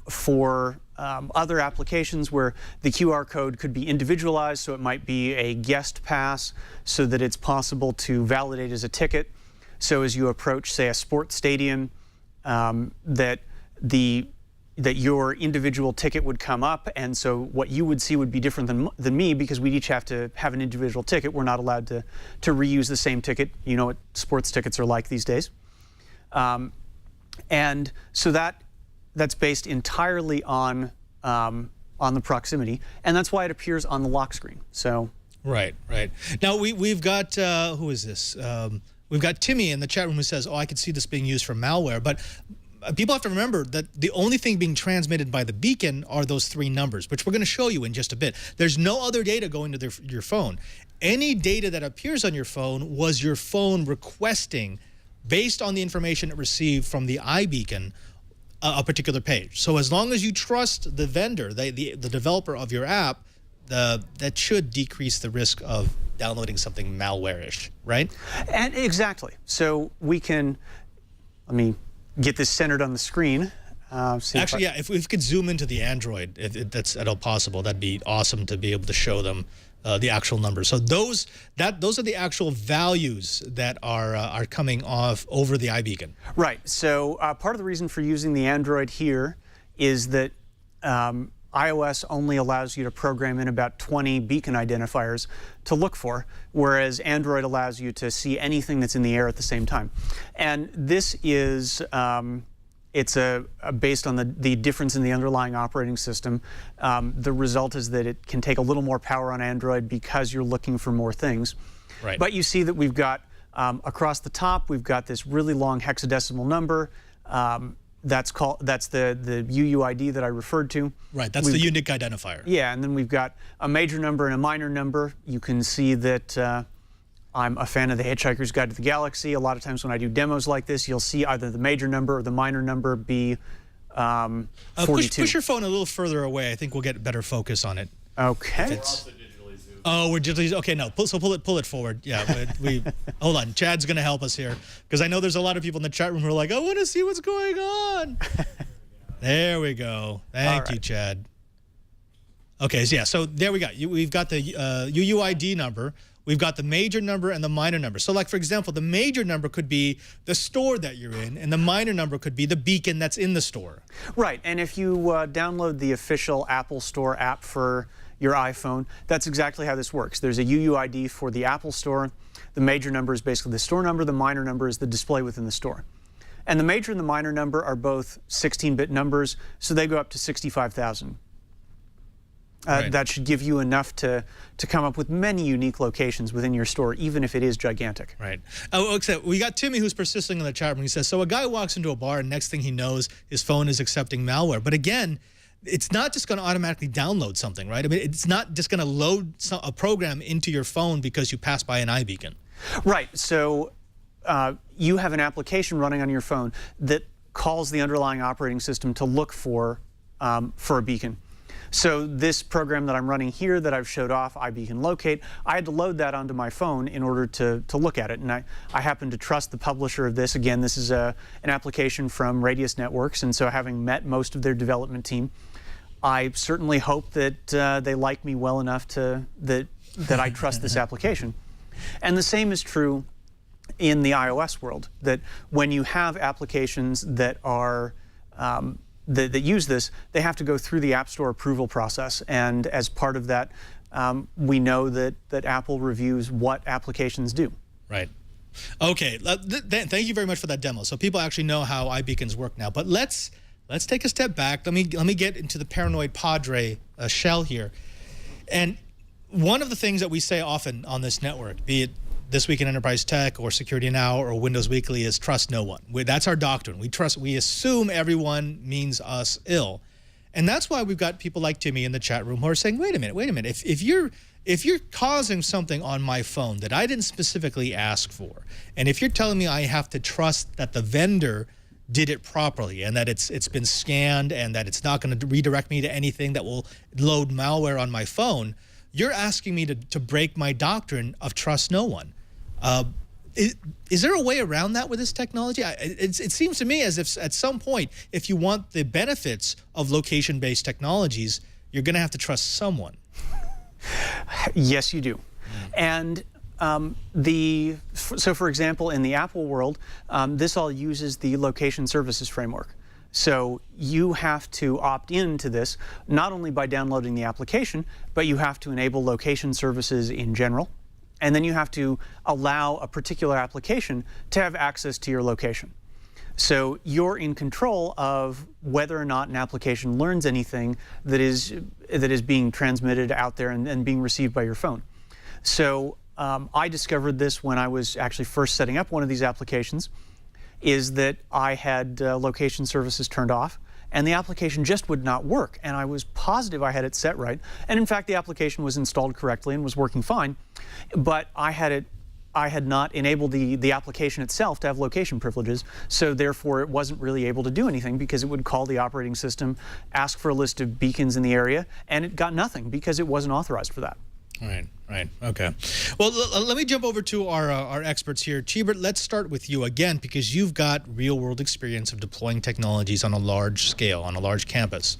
B: for other applications where the QR code could be individualized, so it might be a guest pass so that it's possible to validate as a ticket. So as you approach, say, a sports stadium, that your individual ticket would come up, and so what you would see would be different than me, because we'd each have to have an individual ticket. We're not allowed to reuse the same ticket. You know what sports tickets are like these days. And so that's based entirely on the proximity, and that's why it appears on the lock screen. So
A: right. Now we've got who is this? We've got Timmy in the chat room who says, "Oh, I could see this being used for malware," but people have to remember that the only thing being transmitted by the beacon are those 3 numbers, which we're going to show you in just a bit. There's no other data going to your phone. Any data that appears on your phone was your phone requesting, based on the information it received from the iBeacon, a particular page. So as long as you trust the vendor, the developer of your app, that should decrease the risk of downloading something malware-ish, right?
B: And exactly. So we can, let me get this centered on the screen.
A: Actually, yeah, if we could zoom into the Android, if that's at all possible, that'd be awesome to be able to show them the actual numbers. So those are the actual values that are coming off over the iBeacon.
B: Right. So part of the reason for using the Android here is that iOS only allows you to program in about 20 beacon identifiers to look for, whereas Android allows you to see anything that's in the air at the same time. And this is it's based on the difference in the underlying operating system. The result is that it can take a little more power on Android because you're looking for more things.
A: Right.
B: But you see that we've got across the top, we've got this really long hexadecimal number. That's the UUID that I referred to.
A: Right, that's the unique identifier.
B: Yeah, and then we've got a major number and a minor number. You can see that I'm a fan of the Hitchhiker's Guide to the Galaxy. A lot of times when I do demos like this, you'll see either the major number or the minor number be 42.
A: Push your phone a little further away. I think we'll get better focus on it.
B: Okay.
A: Oh, we're digitally, okay, no, so pull it forward. Yeah, we hold on. Chad's going to help us here, because I know there's a lot of people in the chat room who are like, I want to see what's going on. There we go. Thank you, Chad. Okay, so yeah, so there we go. We've got the UUID number. We've got the major number and the minor number. So like, for example, the major number could be the store that you're in, and the minor number could be the beacon that's in the store.
B: Right, and if you download the official Apple Store app for your iPhone, that's exactly how this works. There's a UUID for the Apple Store. The major number is basically the store number. The minor number is the display within the store. And the major and the minor number are both 16-bit numbers, so they go up to 65,000.
A: Right.
B: That should give you enough to come up with many unique locations within your store, even if it is gigantic.
A: Right. Oh, except we got Timmy who's persisting in the chat room. He says, so a guy walks into a bar and next thing he knows, his phone is accepting malware. But again, it's not just going to automatically download something, right? I mean, it's not just going to load a program into your phone because you pass by an iBeacon. Right.
B: So you have an application running on your phone that calls the underlying operating system to look for a beacon. So this program that I'm running here that I've showed off, iBeacon Locate, I had to load that onto my phone in order to look at it. And I happen to trust the publisher of this. Again, this is an application from Radius Networks, and so having met most of their development team, I certainly hope that they like me well enough that I trust this application. And the same is true in the iOS world, that when you have applications that are that use this, they have to go through the App Store approval process. And as part of that, we know that Apple reviews what applications do.
A: Right. Okay. Thank you very much for that demo. So people actually know how iBeacons work now. But let's take a step back. Let me get into the paranoid padre shell here. And one of the things that we say often on this network, be it This Week in Enterprise Tech or Security Now or Windows Weekly, is trust no one. That's our doctrine. We assume everyone means us ill. And that's why we've got people like Timmy in the chat room who are saying, wait a minute, if you're causing something on my phone that I didn't specifically ask for, and if you're telling me I have to trust that the vendor did it properly and that it's been scanned and that it's not going to redirect me to anything that will load malware on my phone, you're asking me to break my doctrine of trust no one. Is there a way around that with this technology? It seems to me as if at some point, if you want the benefits of location-based technologies, you're going to have to trust someone.
B: Yes, you do. And so for example, in the Apple world, this all uses the location services framework. So you have to opt into this, not only by downloading the application, but you have to enable location services in general. And then you have to allow a particular application to have access to your location. So you're in control of whether or not an application learns anything that is being transmitted out there and being received by your phone. So I discovered this when I was actually first setting up one of these applications, is that I had location services turned off, and the application just would not work. And I was positive I had it set right. And in fact, the application was installed correctly and was working fine, but I had not enabled the application itself to have location privileges, so therefore it wasn't really able to do anything because it would call the operating system, ask for a list of beacons in the area, and it got nothing because it wasn't authorized for that.
A: Right. Okay. Well, let me jump over to our experts here. Cheebert, let's start with you again, because you've got real-world experience of deploying technologies on a large scale, on a large campus.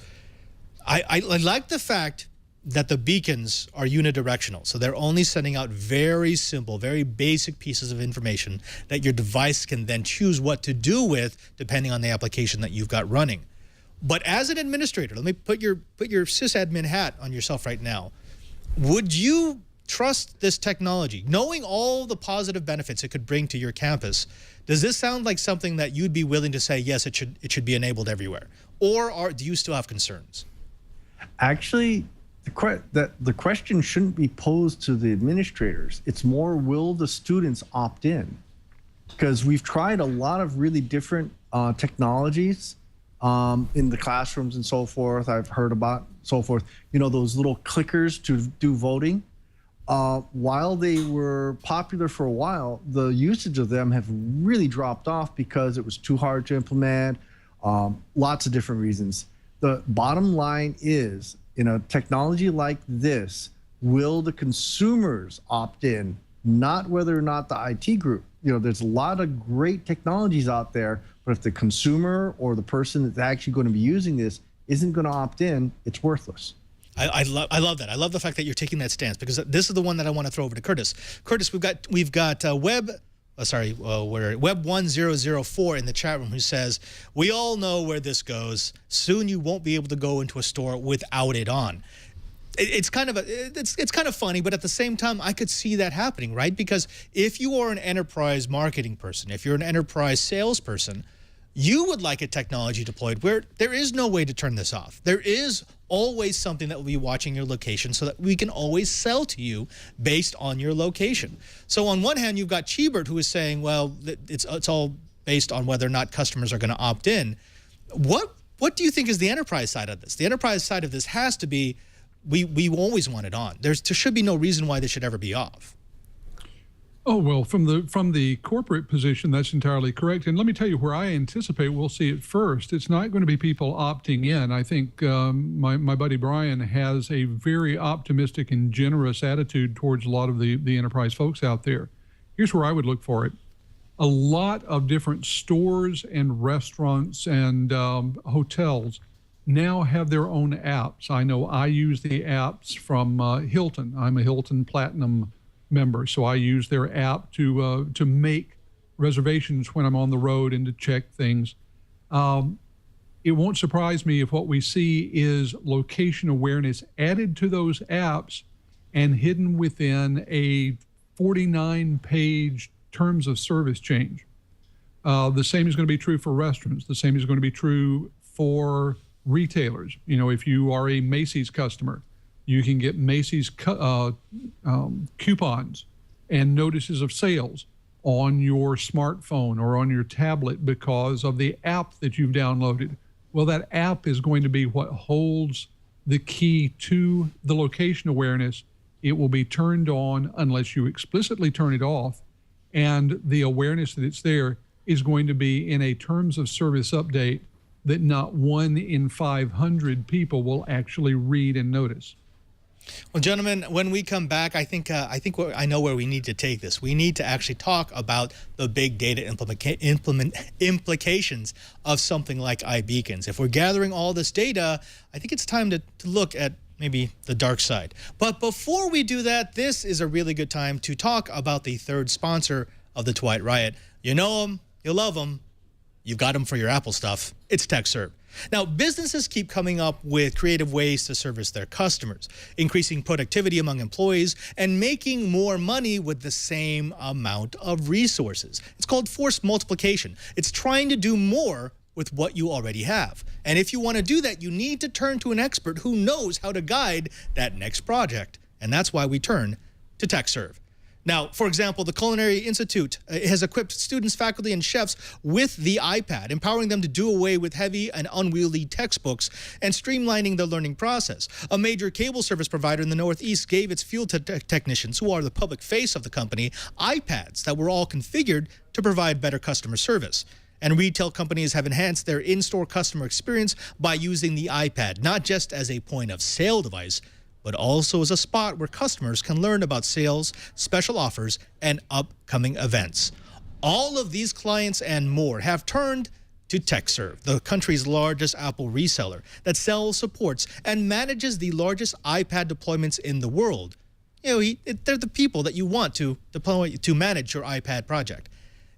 A: I like the fact that the beacons are unidirectional, so they're only sending out very simple, very basic pieces of information that your device can then choose what to do with depending on the application that you've got running. But as an administrator, let me put your sysadmin hat on yourself right now. Would you trust this technology, knowing all the positive benefits it could bring to your campus? Does this sound like something that you'd be willing to say, yes, it should be enabled everywhere? Or do you still have concerns?
E: Actually, the question shouldn't be posed to the administrators. It's more, will the students opt in? Because we've tried a lot of really different technologies in the classrooms and so forth. I've heard about so forth. You know, those little clickers to do voting. While they were popular for a while, the usage of them have really dropped off because it was too hard to implement. Lots of different reasons. The bottom line is, in a technology like this, will the consumers opt in, not whether or not the IT group. You know, there's a lot of great technologies out there, but if the consumer or the person that's actually going to be using this isn't going to opt in, it's worthless.
A: I love that. I love the fact that you're taking that stance, because this is the one that I want to throw over to Curtis. Curtis, we've got Web 1004 in the chat room who says, we all know where this goes. Soon you won't be able to go into a store without it on. It's kind of funny, but at the same time, I could see that happening, right? Because if you are an enterprise marketing person, if you're an enterprise salesperson, you would like a technology deployed where there is no way to turn this off. There is always something that will be watching your location so that we can always sell to you based on your location. So on one hand, you've got Cheebert, who is saying, well, it's all based on whether or not customers are going to opt in. What do you think is the enterprise side of this? The enterprise side of this has to be, we always want it on. There should be no reason why this should ever be off.
F: Oh, well, from the corporate position, that's entirely correct. And let me tell you where I anticipate we'll see it first. It's not going to be people opting in. I think my buddy Brian has a very optimistic and generous attitude towards a lot of the enterprise folks out there. Here's where I would look for it. A lot of different stores and restaurants and hotels now have their own apps. I know I use the apps from Hilton. I'm a Hilton Platinum member, so I use their app to make reservations when I'm on the road and to check things. It won't surprise me if what we see is location awareness added to those apps and hidden within a 49-page terms of service change. The same is going to be true for restaurants. The same is going to be true for retailers. You know, if you are a Macy's customer, you can get Macy's coupons and notices of sales on your smartphone or on your tablet because of the app that you've downloaded. Well, that app is going to be what holds the key to the location awareness. It will be turned on unless you explicitly turn it off, and the awareness that it's there is going to be in a terms of service update that not 1 in 500 people will actually read and notice.
A: Well, gentlemen, when we come back, I think I know where we need to take this. We need to actually talk about the big data implications of something like iBeacons. If we're gathering all this data, I think it's time to look at maybe the dark side. But before we do that, this is a really good time to talk about the third sponsor of the Twilight Riot. You know them, you love them, you've got them for your Apple stuff. It's TEKSERVE. Now, businesses keep coming up with creative ways to service their customers, increasing productivity among employees, and making more money with the same amount of resources. It's called force multiplication. It's trying to do more with what you already have. And if you want to do that, you need to turn to an expert who knows how to guide that next project. And that's why we turn to TEKSERVE. Now, for example, the Culinary Institute has equipped students, faculty, and chefs with the iPad, empowering them to do away with heavy and unwieldy textbooks and streamlining the learning process. A major cable service provider in the Northeast gave its field technicians, who are the public face of the company, iPads that were all configured to provide better customer service. And retail companies have enhanced their in-store customer experience by using the iPad, not just as a point-of-sale device, but also as a spot where customers can learn about sales, special offers, and upcoming events. All of these clients and more have turned to TEKSERVE, the country's largest Apple reseller that sells, supports, and manages the largest iPad deployments in the world. You know, they're the people that you want to deploy to manage your iPad project.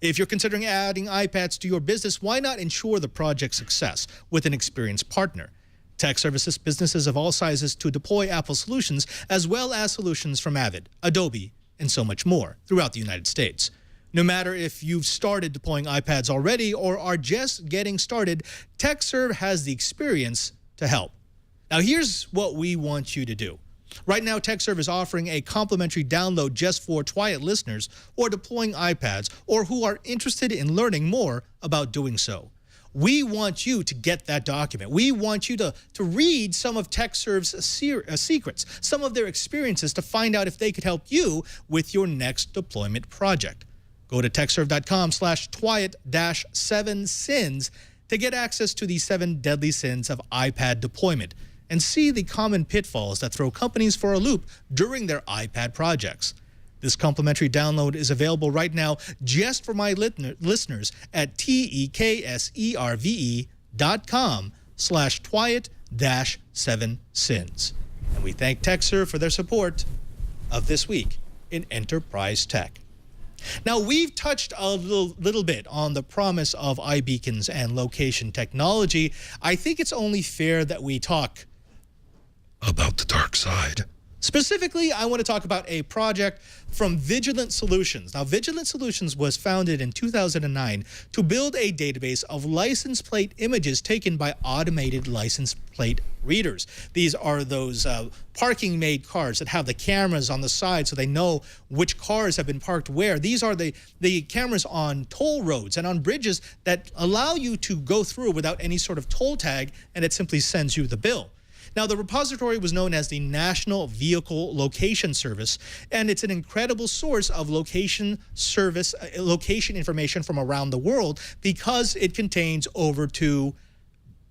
A: If you're considering adding iPads to your business, why not ensure the project's success with an experienced partner? TEKSERVE assists businesses of all sizes to deploy Apple solutions, as well as solutions from Avid, Adobe, and so much more throughout the United States. No matter if you've started deploying iPads already or are just getting started, TEKSERVE has the experience to help. Now, here's what we want you to do. Right now, TEKSERVE is offering a complimentary download just for Twilight listeners or deploying iPads or who are interested in learning more about doing so. We want you to get that document. We want you to read some of TEKSERVE's secrets, some of their experiences to find out if they could help you with your next deployment project. Go to TEKSERVE.com/Twilight-7sins to get access to the 7 deadly sins of iPad deployment and see the common pitfalls that throw companies for a loop during their iPad projects. This complimentary download is available right now just for my listeners at tekserve.com/Twilight-7sins. And we thank TEKSERVE for their support of This Week in Enterprise Tech. Now, we've touched a little bit on the promise of iBeacons and location technology. I think it's only fair that we talk about the dark side. Specifically, I want to talk about a project from Vigilant Solutions. Now, Vigilant Solutions was founded in 2009 to build a database of license plate images taken by automated license plate readers. These are those parking-made cars that have the cameras on the side so they know which cars have been parked where. These are the cameras on toll roads and on bridges that allow you to go through without any sort of toll tag, and it simply sends you the bill. Now, the repository was known as the National Vehicle Location Service, and it's an incredible source of location information from around the world because it contains over 2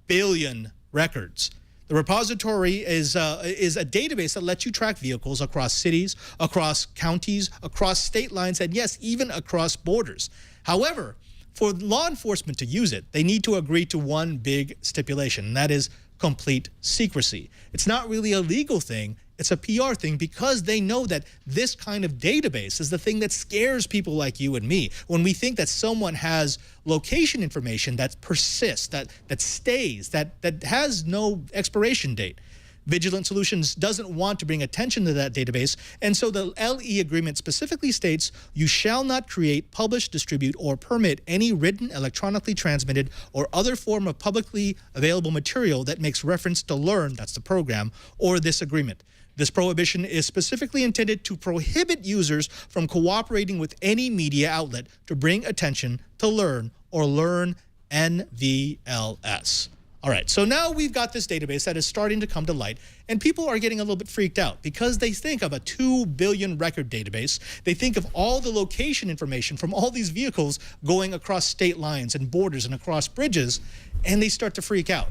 A: billion records. The repository is a database that lets you track vehicles across cities, across counties, across state lines, and yes, even across borders. However, for law enforcement to use it, they need to agree to one big stipulation, and that is complete secrecy. It's not really a legal thing, it's a PR thing because they know that this kind of database is the thing that scares people like you and me. When we think that someone has location information that persists, that stays, that has no expiration date. Vigilant Solutions doesn't want to bring attention to that database, and so the LE agreement specifically states you shall not create, publish, distribute, or permit any written, electronically transmitted, or other form of publicly available material that makes reference to Learn, that's the program, or this agreement. This prohibition is specifically intended to prohibit users from cooperating with any media outlet to bring attention to Learn or Learn NVLS. All right, so now we've got this database that is starting to come to light, and people are getting a little bit freaked out because they think of a 2 billion record database. They think of all the location information from all these vehicles going across state lines and borders and across bridges, and they start to freak out.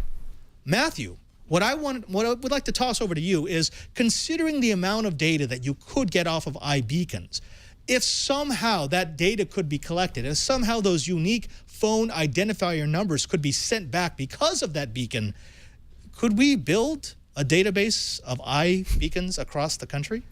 A: Matthew, what I would like to toss over to you is, considering the amount of data that you could get off of iBeacons, if somehow that data could be collected and somehow those unique phone identifier numbers could be sent back because of that beacon, could we build a database of iBeacons across the country?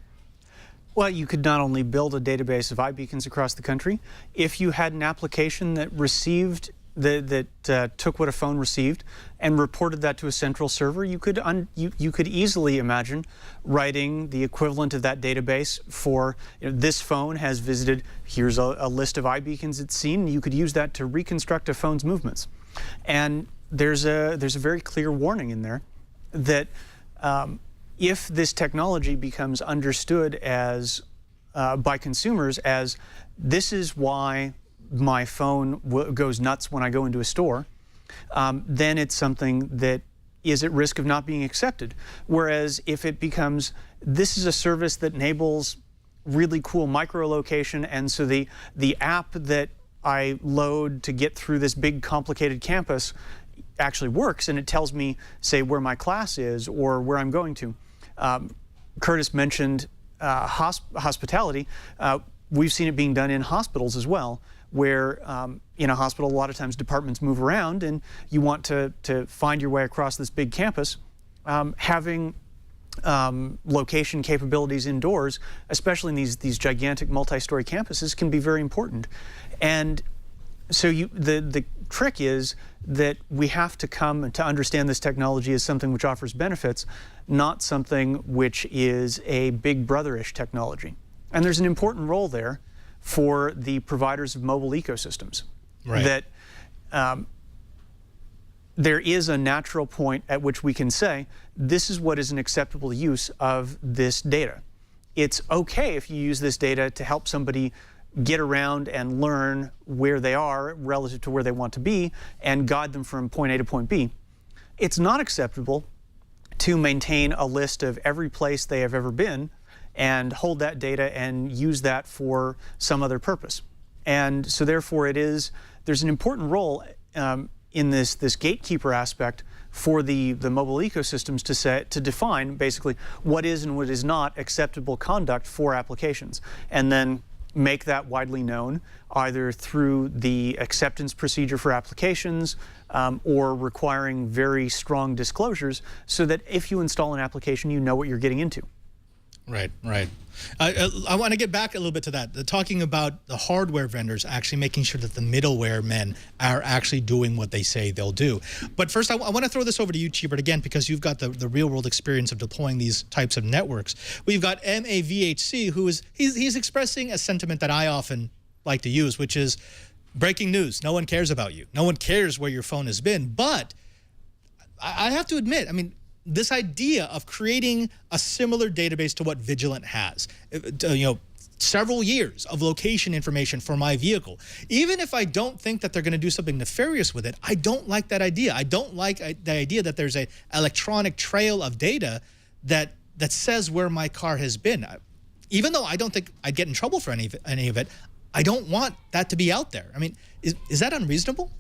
B: Well, you could not only build a database of iBeacons across the country, if you had an application that received that took what a phone received and reported that to a central server, you could easily imagine writing the equivalent of that database for, this phone has visited, here's a list of iBeacons it's seen. You could use that to reconstruct a phone's movements. And there's a very clear warning in there that if this technology becomes understood as by consumers as, this is why my phone goes nuts when I go into a store, then it's something that is at risk of not being accepted. Whereas if it becomes, this is a service that enables really cool micro-location, and so the app that I load to get through this big complicated campus actually works, and it tells me, say, where my class is or where I'm going to. Curtis mentioned hospitality. We've seen it being done in hospitals as well, where in a hospital, a lot of times departments move around and you want to find your way across this big campus. Having location capabilities indoors, especially in these gigantic multi-story campuses, can be very important. And so the trick is that we have to come to understand this technology as something which offers benefits, not something which is a big brother-ish technology. And there's an important role there for the providers of mobile ecosystems.
A: Right.
B: That there is a natural point at which we can say, this is what is an acceptable use of this data. It's okay if you use this data to help somebody get around and learn where they are relative to where they want to be and guide them from point A to point B. It's not acceptable to maintain a list of every place they have ever been and hold that data and use that for some other purpose. And so therefore there's an important role in this gatekeeper aspect for the mobile ecosystems to define basically what is and what is not acceptable conduct for applications, and then make that widely known either through the acceptance procedure for applications or requiring very strong disclosures so that if you install an application, you know what you're getting into.
A: Right, right. I want to get back a little bit to that. Talking about the hardware vendors actually making sure that the middleware men are actually doing what they say they'll do. But first, I want to throw this over to you, Cheebert, again, because you've got the real-world experience of deploying these types of networks. We've got MAVHC, who is he's expressing a sentiment that I often like to use, which is breaking news. No one cares about you. No one cares where your phone has been. But I have to admit, I mean, this idea of creating a similar database to what Vigilant has, several years of location information for my vehicle. Even if I don't think that they're going to do something nefarious with it, I don't like that idea. I don't like the idea that there's an electronic trail of data that says where my car has been. Even though I don't think I'd get in trouble for any of it, I don't want that to be out there. I mean, is that unreasonable?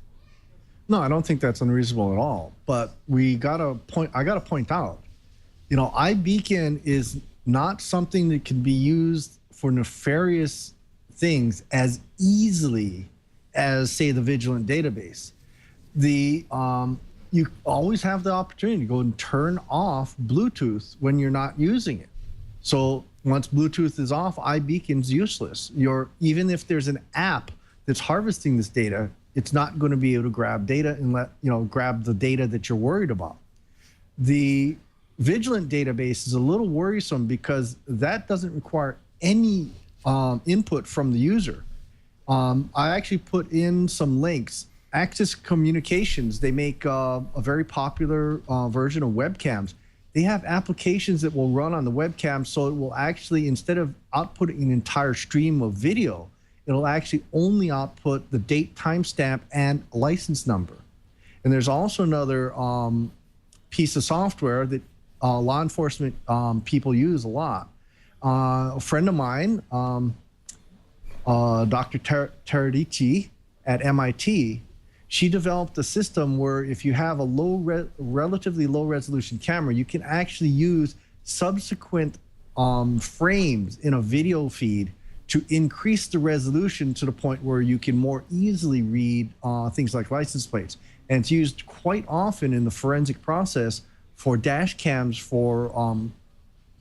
E: No, I don't think that's unreasonable at all. But I got to point out, iBeacon is not something that can be used for nefarious things as easily as, say, the Vigilant database. You always have the opportunity to go and turn off Bluetooth when you're not using it. So once Bluetooth is off, iBeacon's useless. Even if there's an app that's harvesting this data, it's not going to be able to grab data and grab the data that you're worried about. The Vigilant database is a little worrisome because that doesn't require any input from the user. I actually put in some links. Axis Communications, they make a very popular version of webcams. They have applications that will run on the webcam, so it will actually, instead of outputting an entire stream of video, it'll actually only output the date, timestamp, and license number. And there's also another piece of software that law enforcement people use a lot. A friend of mine, Dr. Teradici at MIT, she developed a system where if you have a relatively low resolution camera, you can actually use subsequent frames in a video feed to increase the resolution to the point where you can more easily read things like license plates. And it's used quite often in the forensic process for dash cams for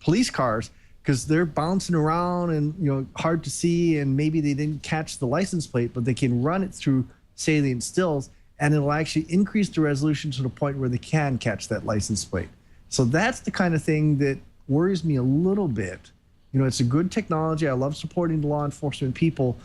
E: police cars, because they're bouncing around and hard to see, and maybe they didn't catch the license plate, but they can run it through salient stills, and it'll actually increase the resolution to the point where they can catch that license plate. So that's the kind of thing that worries me a little bit. It's a good technology. I love supporting the law enforcement people,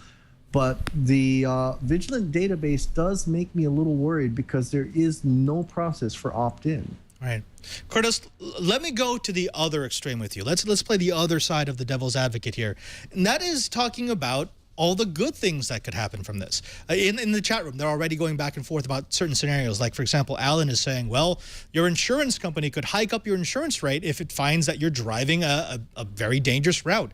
E: but the vigilant database does make me a little worried because there is no process for opt-in.
A: Right. Curtis, let me go to the other extreme with you. Let's play the other side of the devil's advocate here. And that is talking about all the good things that could happen from this. In the chat room, they're already going back and forth about certain scenarios. Like, for example, Alan is saying, well, your insurance company could hike up your insurance rate if it finds that you're driving a very dangerous route.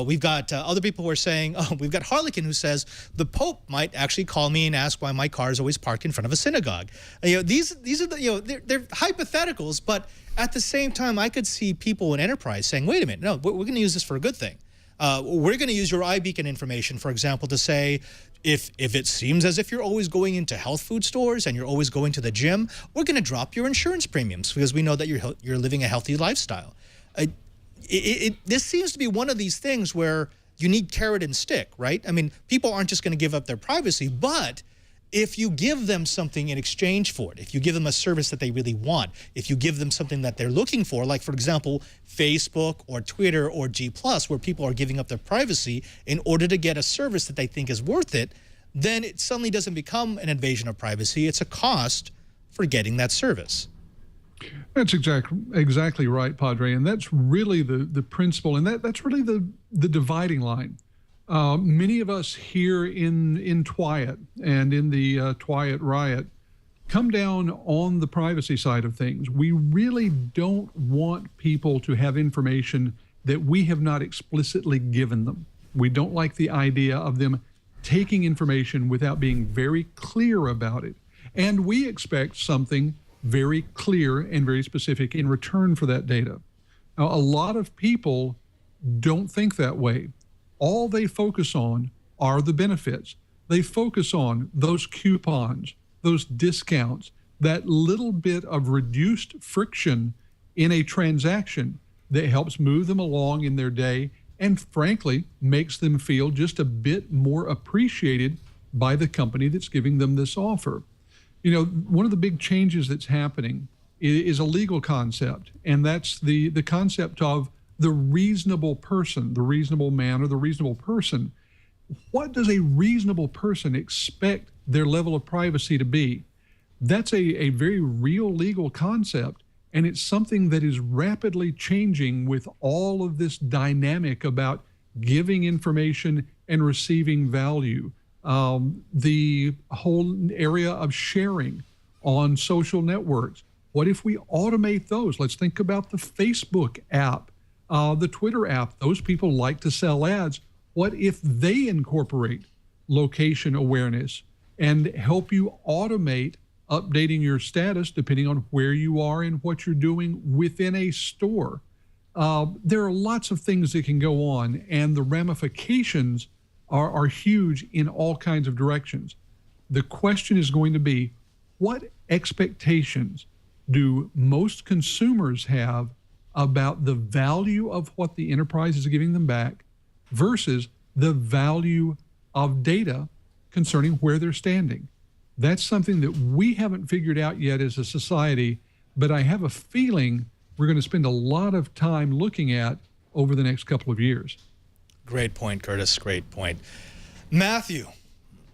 A: We've got other people who are saying, we've got Harlequin who says, the Pope might actually call me and ask why my car is always parked in front of a synagogue. These are the, they're hypotheticals, but at the same time, I could see people in enterprise saying, wait a minute, no, we're going to use this for a good thing. We're going to use your iBeacon information, for example, to say if it seems as if you're always going into health food stores and you're always going to the gym, we're going to drop your insurance premiums because we know that you're living a healthy lifestyle. This seems to be one of these things where you need carrot and stick, right? I mean, people aren't just going to give up their privacy, but if you give them something in exchange for it, if you give them a service that they really want, if you give them something that they're looking for, like, for example, Facebook or Twitter or G+, where people are giving up their privacy in order to get a service that they think is worth it, then it suddenly doesn't become an invasion of privacy. It's a cost for getting that service.
F: That's exactly right, Padre, and that's really the principle, and that's really the dividing line. Many of us here in Twyat and in the Twyat riot come down on the privacy side of things. We really don't want people to have information that we have not explicitly given them. We don't like the idea of them taking information without being very clear about it. And we expect something very clear and very specific in return for that data. Now, a lot of people don't think that way. All they focus on are the benefits. They focus on those coupons, those discounts, that little bit of reduced friction in a transaction that helps move them along in their day and, frankly, makes them feel just a bit more appreciated by the company that's giving them this offer. One of the big changes that's happening is a legal concept, and that's the concept of the reasonable person, the reasonable man or the reasonable person. What does a reasonable person expect their level of privacy to be? That's a very real legal concept, and it's something that is rapidly changing with all of this dynamic about giving information and receiving value. The whole area of sharing on social networks. What if we automate those? Let's think about the Facebook app. The Twitter app, those people like to sell ads. What if they incorporate location awareness and help you automate updating your status depending on where you are and what you're doing within a store? There are lots of things that can go on, and the ramifications are huge in all kinds of directions. The question is going to be, what expectations do most consumers have about the value of what the enterprise is giving them back versus the value of data concerning where they're standing? That's something that we haven't figured out yet as a society, but I have a feeling we're going to spend a lot of time looking at over the next couple of years.
A: Great point, Curtis. Great point. Matthew,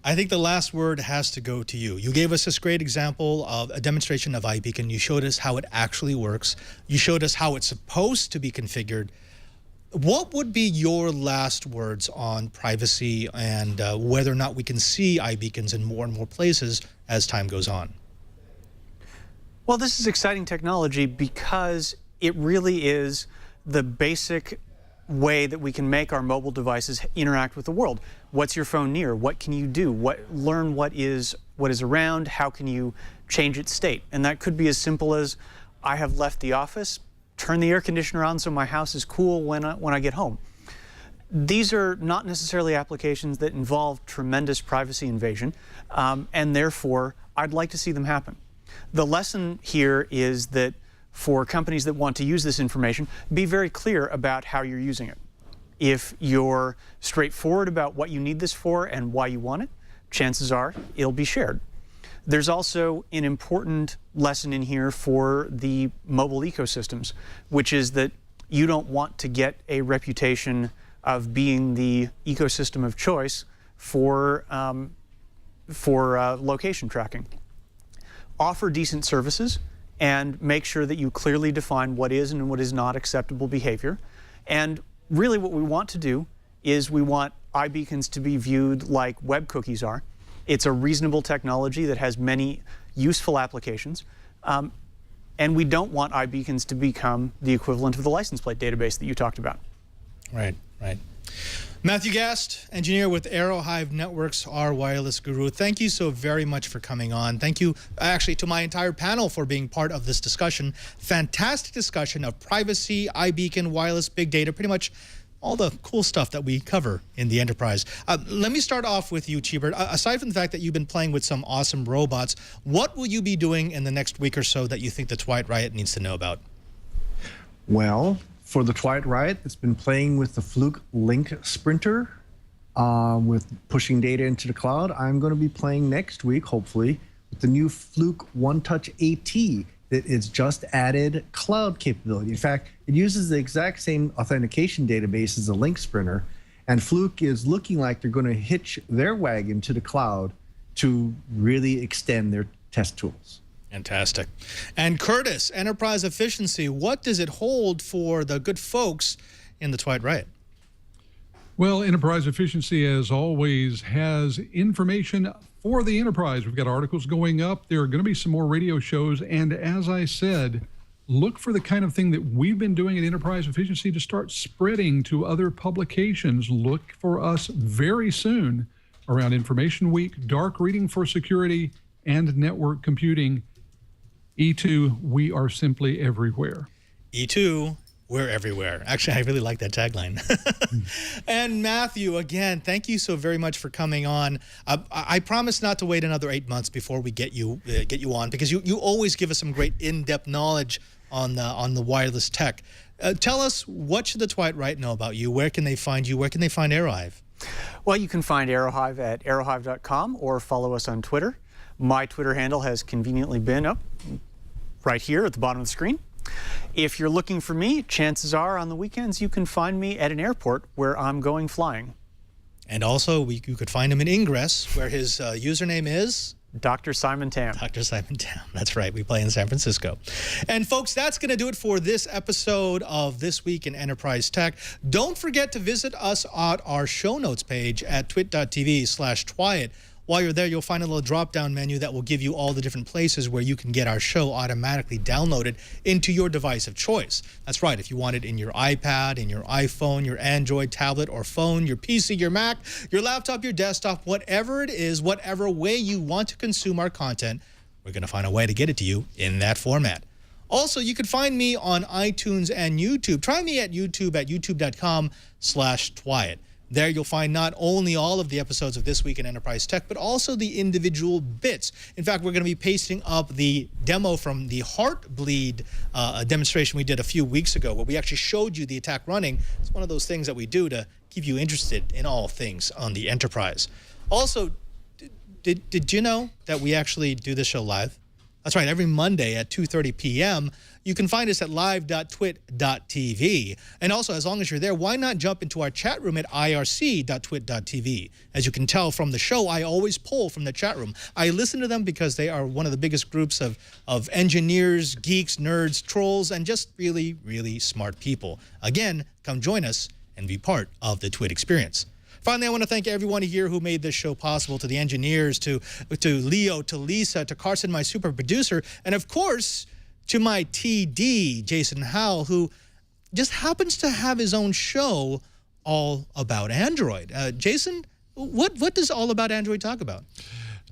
A: I think the last word has to go to you. You gave us this great example of a demonstration of iBeacon. You showed us how it actually works. You showed us how it's supposed to be configured. What would be your last words on privacy and whether or not we can see iBeacons in more and more places as time goes on?
B: Well, this is exciting technology because it really is the basic way that we can make our mobile devices interact with the world. What's your phone near? What can you do? Learn what is what is around, how can you change its state. And that could be as simple as, I have left the office, turn the air conditioner on so my house is cool when I get home. These are not necessarily applications that involve tremendous privacy invasion, and therefore I'd like to see them happen. The lesson here is that for companies that want to use this information, be very clear about how you're using it. If you're straightforward about what you need this for and why you want it, chances are it'll be shared. There's also an important lesson in here for the mobile ecosystems, which is that you don't want to get a reputation of being the ecosystem of choice for location tracking. Offer decent services and make sure that you clearly define what is and what is not acceptable behavior. And really what we want to do is we want iBeacons to be viewed like web cookies are. It's a reasonable technology that has many useful applications. And we don't want iBeacons to become the equivalent of the license plate database that you talked about.
A: Right, right. Matthew Gast, engineer with Aerohive Networks, our wireless guru. Thank you so very much for coming on. Thank you, actually, to my entire panel for being part of this discussion. Fantastic discussion of privacy, iBeacon, wireless, big data, pretty much all the cool stuff that we cover in the enterprise. Let me start off with you, Cheebert. Aside from the fact that you've been playing with some awesome robots, what will you be doing in the next week or so that you think the Twilight Riot needs to know about?
E: Well, for the Twilight Riot, it's been playing with the Fluke Link Sprinter with pushing data into the cloud. I'm going to be playing next week, hopefully, with the new Fluke OneTouch AT that is just added cloud capability. In fact, it uses the exact same authentication database as the Link Sprinter, and Fluke is looking like they're going to hitch their wagon to the cloud to really extend their test tools.
A: Fantastic. And Curtis, enterprise efficiency, what does it hold for the good folks in the Twilight Riot?
F: Well, enterprise efficiency, as always, has information for the enterprise. We've got articles going up. There are going to be some more radio shows. And as I said, look for the kind of thing that we've been doing at Enterprise Efficiency to start spreading to other publications. Look for us very soon around Information Week, dark reading for security, and network computing. E2, we are simply everywhere.
A: E2, we're everywhere. Actually, I really like that tagline. And Matthew, again, thank you so very much for coming on. I promise not to wait another 8 months before we get you on, because you always give us some great in-depth knowledge on the wireless tech. Tell us, what should the Twilight Riot know about you? Where can they find you? Where can they find Aerohive?
B: Well, you can find Aerohive at aerohive.com or follow us on Twitter. My Twitter handle has conveniently been up right here at the bottom of the screen. If you're looking for me, chances are on the weekends you can find me at an airport where I'm going flying.
A: And also, you could find him in Ingress, where his username is
B: Dr. Simon Tam.
A: Dr. Simon Tam. That's right. We play in San Francisco. And folks, that's going to do it for this episode of This Week in Enterprise Tech. Don't forget to visit us at our show notes page at twit.tv/Twiet. While you're there, you'll find a little drop-down menu that will give you all the different places where you can get our show automatically downloaded into your device of choice. That's right. If you want it in your iPad, in your iPhone, your Android tablet or phone, your PC, your Mac, your laptop, your desktop, whatever it is, whatever way you want to consume our content, we're going to find a way to get it to you in that format. Also, you can find me on iTunes and YouTube. Try me at YouTube at youtube.com/Twiet. There you'll find not only all of the episodes of This Week in Enterprise Tech, but also the individual bits. In fact, we're going to be pasting up the demo from the Heartbleed demonstration we did a few weeks ago, where we actually showed you the attack running. It's one of those things that we do to keep you interested in all things on the Enterprise. Also, did you know that we actually do this show live? That's right, every Monday at 2:30 p.m. You can find us at live.twit.tv. And also, as long as you're there, why not jump into our chat room at irc.twit.tv? As you can tell from the show, I always pull from the chat room. I listen to them because they are one of the biggest groups of engineers, geeks, nerds, trolls, and just really, really smart people. Again, come join us and be part of the Twit experience. Finally, I want to thank everyone here who made this show possible, to the engineers, to Leo, to Lisa, to Carson, my super producer, and of course, to my TD, Jason Howell, who just happens to have his own show all about Android. Jason, what does All About Android talk about?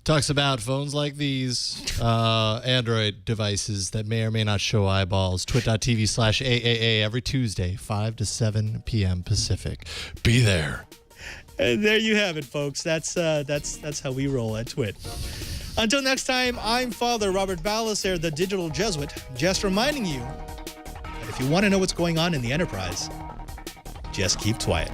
G: Talks about phones like these, Android devices that may or may not show eyeballs. Twit.tv/AAA every Tuesday, 5 to 7 p.m. Pacific. Be there.
A: And there you have it, folks. That's how we roll at Twit. Until next time, I'm Father Robert Ballasare, the digital Jesuit, just reminding you that if you want to know what's going on in the enterprise, just keep quiet.